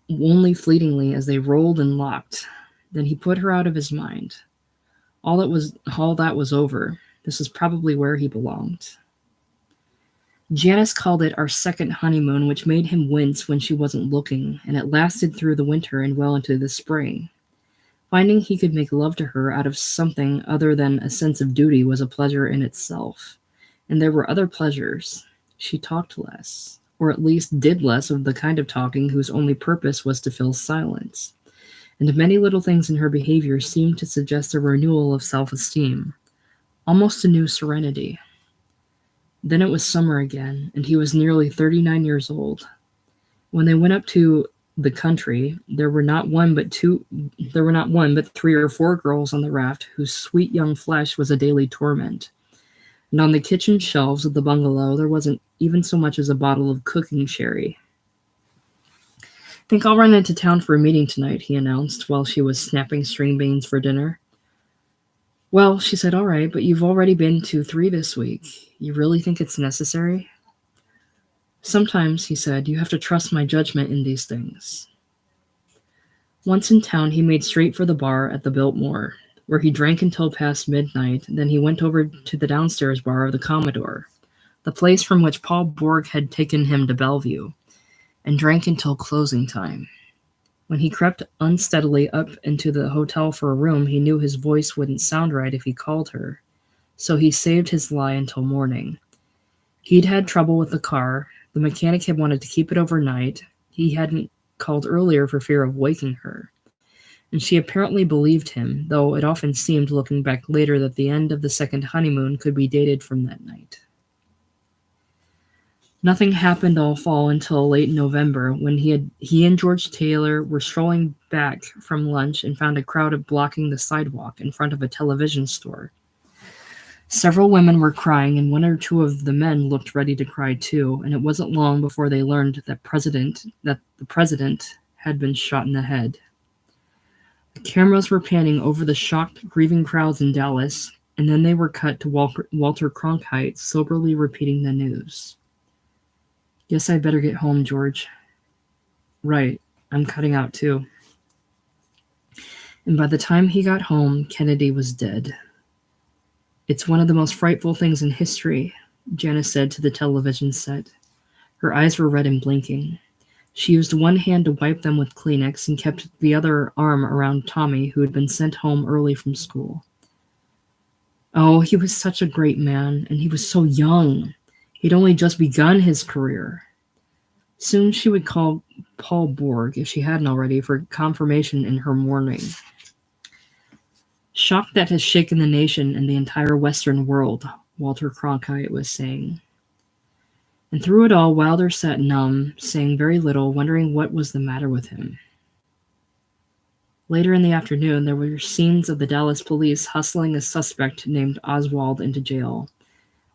only fleetingly as they rolled and locked. Then he put her out of his mind. All that was over. This was probably where he belonged. Janice called it our second honeymoon, which made him wince when she wasn't looking, and it lasted through the winter and well into the spring. Finding he could make love to her out of something other than a sense of duty was a pleasure in itself. And there were other pleasures. She talked less, or at least did less of the kind of talking whose only purpose was to fill silence. And many little things in her behavior seemed to suggest a renewal of self-esteem, almost a new serenity. Then it was summer again, and he was nearly 39 years old. When they went up to the country, there were not one but three or four girls on the raft whose sweet young flesh was a daily torment. And on the kitchen shelves of the bungalow, there wasn't even so much as a bottle of cooking sherry. "Think I'll run into town for a meeting tonight," he announced while she was snapping string beans for dinner. "Well," she said, "all right, but you've already been to 3 this week. You really think it's necessary?" "Sometimes," he said, "you have to trust my judgment in these things." Once in town, he made straight for the bar at the Biltmore, where he drank until past midnight. Then he went over to the downstairs bar of the Commodore, the place from which Paul Borg had taken him to Bellevue, and drank until closing time. When he crept unsteadily up into the hotel for a room, he knew his voice wouldn't sound right if he called her, so he saved his lie until morning. He'd had trouble with the car. The mechanic had wanted to keep it overnight. He hadn't called earlier for fear of waking her. And she apparently believed him, though it often seemed, looking back later, that the end of the second honeymoon could be dated from that night. Nothing happened all fall until late November, when he and George Taylor were strolling back from lunch and found a crowd blocking the sidewalk in front of a television store. Several women were crying, and one or two of the men looked ready to cry too, and it wasn't long before they learned that the president had been shot in the head. The cameras were panning over the shocked, grieving crowds in Dallas, and then they were cut to Walter Cronkite soberly repeating the news. "Guess I'd better get home, George." "Right, I'm cutting out too." And by the time he got home, Kennedy was dead. "It's one of the most frightful things in history," Janice said to the television set. Her eyes were red and blinking. She used one hand to wipe them with Kleenex and kept the other arm around Tommy, who had been sent home early from school. "Oh, he was such a great man, and he was so young. He'd only just begun his career." Soon she would call Paul Borg, if she hadn't already, for confirmation in her mourning. "Shock that has shaken the nation and the entire Western world," Walter Cronkite was saying. And through it all, Wilder sat numb, saying very little, wondering what was the matter with him. Later in the afternoon, there were scenes of the Dallas police hustling a suspect named Oswald into jail.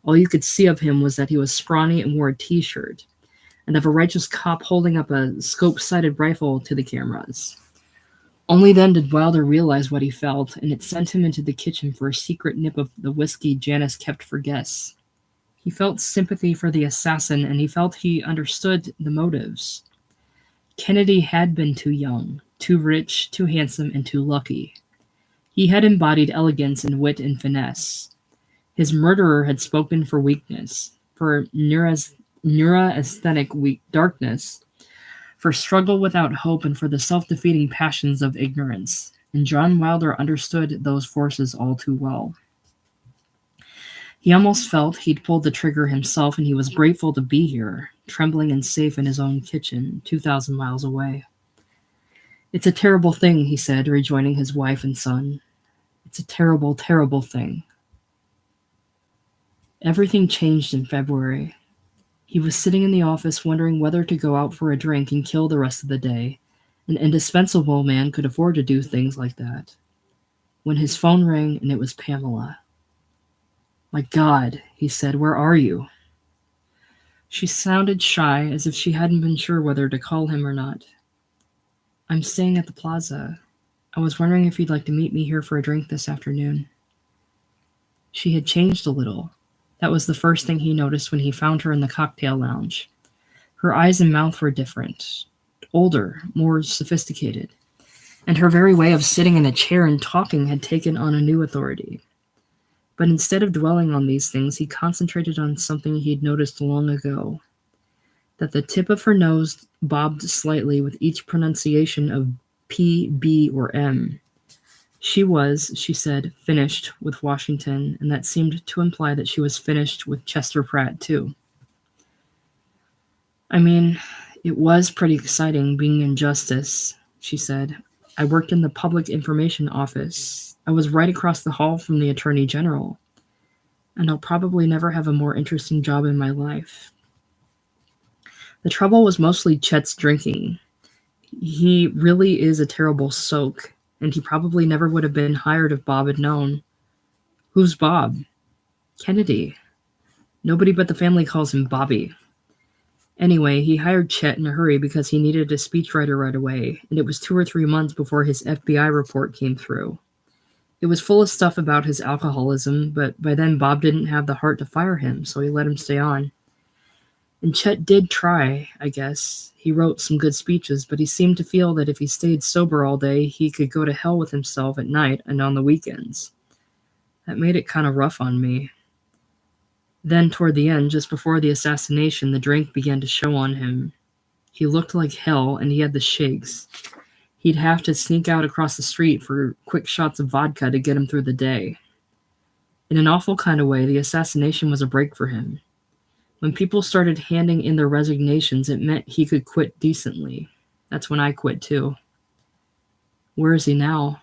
All you could see of him was that he was scrawny and wore a T-shirt, and of a righteous cop holding up a scope-sighted rifle to the cameras. Only then did Wilder realize what he felt, and it sent him into the kitchen for a secret nip of the whiskey Janice kept for guests. He felt sympathy for the assassin, and he felt he understood the motives. Kennedy had been too young. too rich, too handsome, and too lucky. He had embodied elegance and wit and finesse. His murderer had spoken for weakness, for neurasthenic darkness, for struggle without hope, and for the self-defeating passions of ignorance. And John Wilder understood those forces all too well. He almost felt he'd pulled the trigger himself, and he was grateful to be here, trembling and safe in his own kitchen, 2,000 miles away. "It's a terrible thing," he said, rejoining his wife and son. "It's a terrible, terrible thing." Everything changed in February. He was sitting in the office wondering whether to go out for a drink and kill the rest of the day. An indispensable man could afford to do things like that. When his phone rang, and it was Pamela. "My God," he said, "where are you?" She sounded shy, as if she hadn't been sure whether to call him or not. "I'm staying at the plaza. I was wondering if you'd like to meet me here for a drink this afternoon." She had changed a little. That was the first thing he noticed when he found her in the cocktail lounge. Her eyes and mouth were different, older, more sophisticated, and her very way of sitting in a chair and talking had taken on a new authority. But instead of dwelling on these things, he concentrated on something he'd noticed long ago, that the tip of her nose bobbed slightly with each pronunciation of P, B, or M. She was, she said, finished with Washington, and that seemed to imply that she was finished with Chester Pratt, too. "I mean, it was pretty exciting being in justice," she said. "I worked in the public information office. I was right across the hall from the Attorney General. And I'll probably never have a more interesting job in my life." The trouble was mostly Chet's drinking. He really is a terrible soak, and he probably never would have been hired if Bob had known. "Who's Bob?" "Kennedy. Nobody but the family calls him Bobby." Anyway, he hired Chet in a hurry because he needed a speechwriter right away, and it was 2 or 3 months before his FBI report came through. It was full of stuff about his alcoholism, but by then Bob didn't have the heart to fire him, so he let him stay on. And Chet did try, I guess. He wrote some good speeches, but he seemed to feel that if he stayed sober all day, he could go to hell with himself at night and on the weekends. That made it kind of rough on me. Then, toward the end, just before the assassination, the drink began to show on him. He looked like hell, and he had the shakes. He'd have to sneak out across the street for quick shots of vodka to get him through the day. In an awful kind of way, the assassination was a break for him. When people started handing in their resignations, it meant he could quit decently. That's when I quit, too. Where is he now?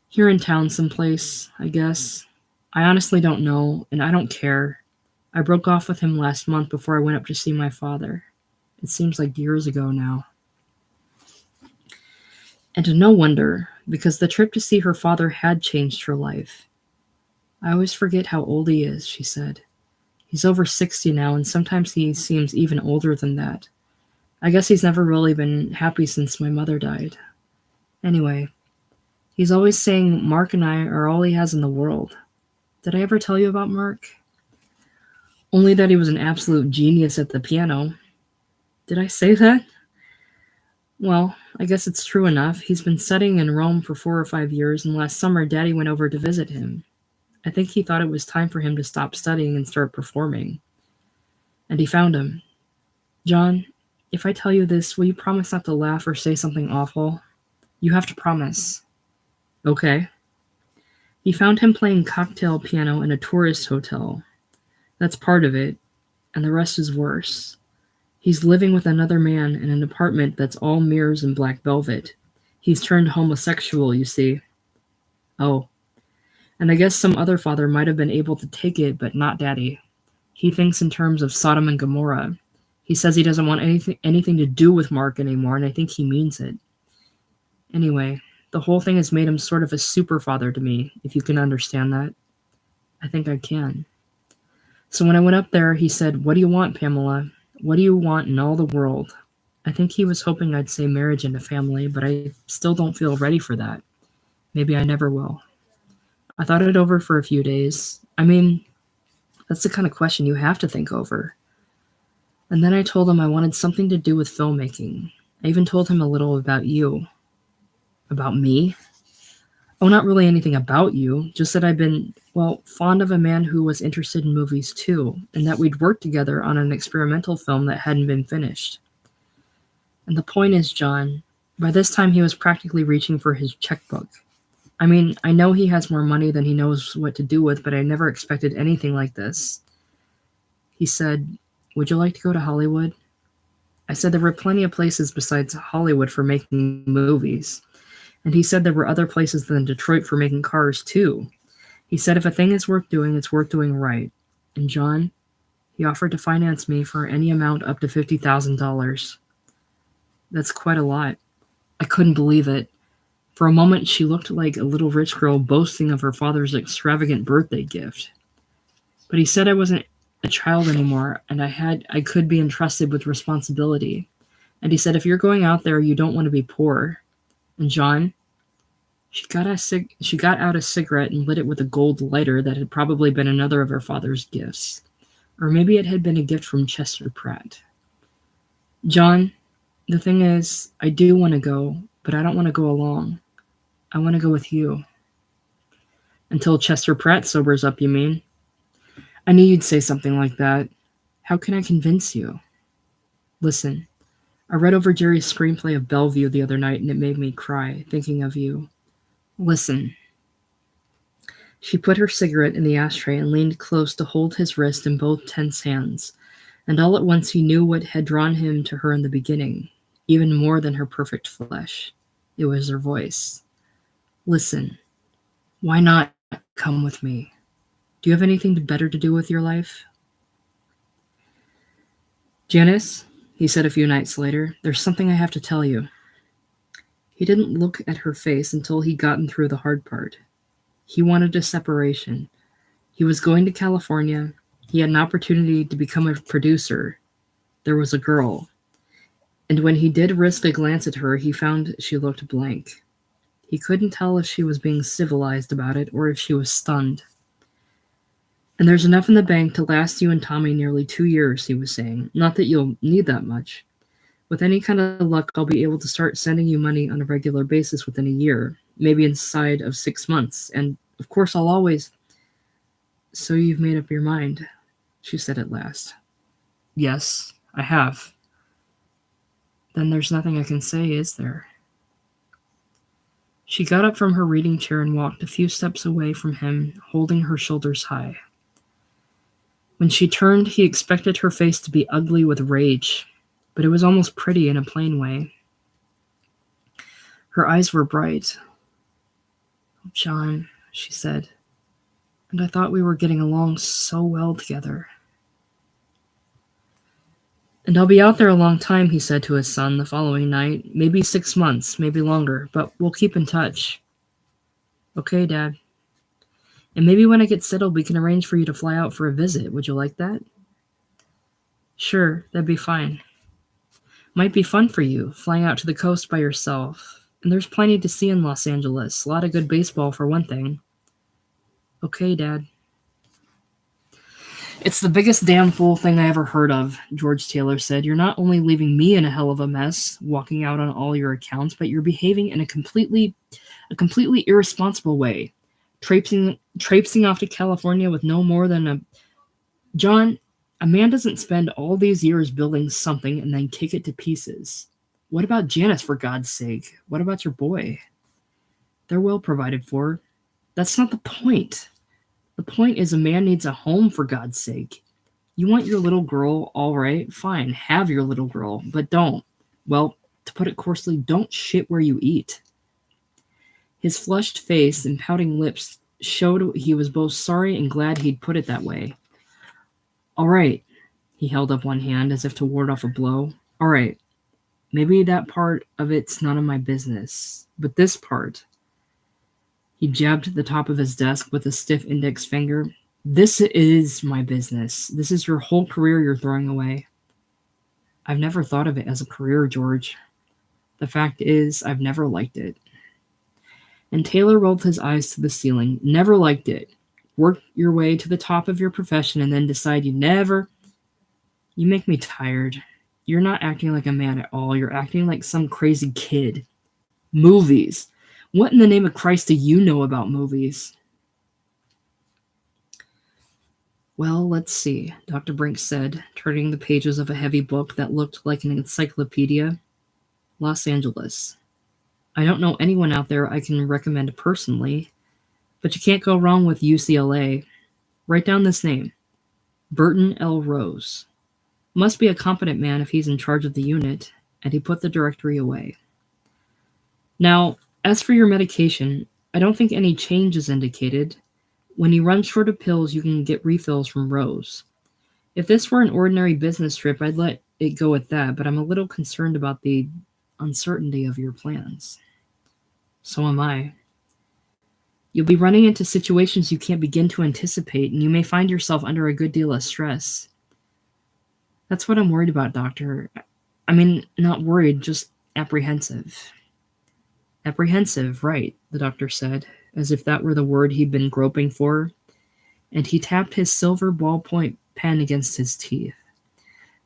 Here in town someplace, I guess. I honestly don't know, and I don't care. I broke off with him last month before I went up to see my father. It seems like years ago now. And no wonder, because the trip to see her father had changed her life. "I always forget how old he is," she said. "He's over 60 now, and sometimes he seems even older than that. I guess he's never really been happy since my mother died. Anyway, he's always saying Mark and I are all he has in the world. Did I ever tell you about Mark? Only that he was an absolute genius at the piano. Did I say that? Well, I guess it's true enough. He's been studying in Rome for 4 or 5 years, and last summer Daddy went over to visit him. I think he thought it was time for him to stop studying and start performing. And he found him. John, if I tell you this, will you promise not to laugh or say something awful? You have to promise." "Okay." He found him playing cocktail piano in a tourist hotel. That's part of it, and the rest is worse. He's living with another man in an apartment that's all mirrors and black velvet. He's turned homosexual, you see. Oh. And I guess some other father might have been able to take it, but not Daddy. He thinks in terms of Sodom and Gomorrah. He says he doesn't want anything to do with Mark anymore, and I think he means it. Anyway, the whole thing has made him sort of a super father to me, if you can understand that. I think I can. So when I went up there, he said, "What do you want, Pamela? What do you want in all the world?" I think he was hoping I'd say marriage and a family, but I still don't feel ready for that. Maybe I never will. I thought it over for a few days. I mean, that's the kind of question you have to think over. And then I told him I wanted something to do with filmmaking. I even told him a little about you. About me? Oh, not really anything about you, just that I've been, well, fond of a man who was interested in movies too, and that we'd worked together on an experimental film that hadn't been finished. And the point is, John, by this time he was practically reaching for his checkbook. I mean, I know he has more money than he knows what to do with, but I never expected anything like this. He said, "Would you like to go to Hollywood?" I said there were plenty of places besides Hollywood for making movies. And he said there were other places than Detroit for making cars, too. He said if a thing is worth doing, it's worth doing right. And John, he offered to finance me for any amount up to $50,000. That's quite a lot. I couldn't believe it. For a moment, she looked like a little rich girl boasting of her father's extravagant birthday gift. But he said I wasn't a child anymore, and I could be entrusted with responsibility. And he said, if you're going out there, you don't want to be poor. And John, she got out a cigarette and lit it with a gold lighter that had probably been another of her father's gifts. Or maybe it had been a gift from Chester Pratt. John, the thing is, I do want to go, but I don't want to go along. I want to go with you. Until Chester Pratt sobers up, you mean? I knew you'd say something like that. How can I convince you? Listen, I read over Jerry's screenplay of Bellevue the other night and it made me cry, thinking of you. Listen. She put her cigarette in the ashtray and leaned close to hold his wrist in both tense hands, and all at once he knew what had drawn him to her in the beginning, even more than her perfect flesh. It was her voice. Listen, why not come with me? Do you have anything better to do with your life? Janice, he said a few nights later, there's something I have to tell you. He didn't look at her face until he'd gotten through the hard part. He wanted a separation. He was going to California. He had an opportunity to become a producer. There was a girl. And when he did risk a glance at her, he found she looked blank. He couldn't tell if she was being civilized about it or if she was stunned. And there's enough in the bank to last you and Tommy nearly 2 years, he was saying. Not that you'll need that much. With any kind of luck, I'll be able to start sending you money on a regular basis within a year, maybe inside of 6 months. And, of course, I'll always... So you've made up your mind, she said at last. Yes, I have. Then there's nothing I can say, is there? She got up from her reading chair and walked a few steps away from him, holding her shoulders high. When she turned, he expected her face to be ugly with rage, but it was almost pretty in a plain way. Her eyes were bright. "Oh, John," she said, "and I thought we were getting along so well together." "And I'll be out there a long time," he said to his son the following night. "Maybe 6 months, maybe longer, but we'll keep in touch." "Okay, Dad. And maybe when I get settled, we can arrange for you to fly out for a visit. Would you like that?" "Sure, that'd be fine. Might be fun for you, flying out to the coast by yourself. And there's plenty to see in Los Angeles. A lot of good baseball, for one thing." "Okay, Dad." "It's the biggest damn fool thing I ever heard of," George Taylor said. "You're not only leaving me in a hell of a mess, walking out on all your accounts, but you're behaving in a completely irresponsible way. Traipsing off to California with no more than a... John, a man doesn't spend all these years building something and then kick it to pieces. What about Janice, for God's sake? What about your boy? They're well provided for. That's not the point. The point is a man needs a home, for God's sake. You want your little girl, all right, fine, have your little girl, but don't, well, to put it coarsely, don't shit where you eat." His flushed face and pouting lips showed he was both sorry and glad he'd put it that way. "All right," he held up one hand as if to ward off a blow. "All right, maybe that part of it's none of my business, but this part..." He jabbed the top of his desk with a stiff index finger. "This is my business. This is your whole career you're throwing away." "I've never thought of it as a career, George. The fact is, I've never liked it." And Taylor rolled his eyes to the ceiling. "Never liked it. Work your way to the top of your profession and then decide you never... You make me tired. You're not acting like a man at all. You're acting like some crazy kid. Movies. What in the name of Christ do you know about movies? Well, let's see, Dr. Brink said, turning the pages of a heavy book that looked like an encyclopedia. Los Angeles. I don't know anyone out there I can recommend personally, but you can't go wrong with UCLA. Write down this name. Burton L. Rose. Must be a competent man if he's in charge of the unit, and he put the directory away. Now, as for your medication, I don't think any change is indicated. When you run short of pills, you can get refills from Rose. If this were an ordinary business trip, I'd let it go at that, but I'm a little concerned about the uncertainty of your plans. So am I. You'll be running into situations you can't begin to anticipate, and you may find yourself under a good deal of stress. That's what I'm worried about, Doctor. I mean, not worried, just apprehensive. Apprehensive, right, the doctor said, as if that were the word he'd been groping for, and he tapped his silver ballpoint pen against his teeth.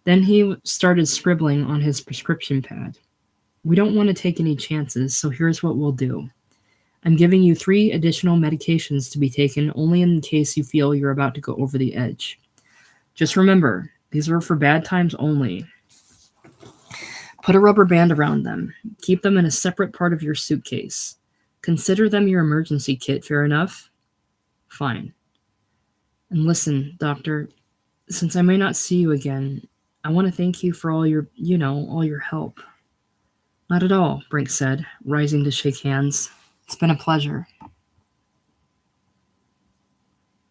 Then he started scribbling on his prescription pad. We don't want to take any chances, so here's what we'll do. I'm giving you 3 additional medications to be taken only in case you feel you're about to go over the edge. Just remember, these are for bad times only. Put a rubber band around them. Keep them in a separate part of your suitcase. Consider them your emergency kit, fair enough? Fine. And listen, Doctor, since I may not see you again, I want to thank you for all your help. Not at all, Brink said, rising to shake hands. It's been a pleasure.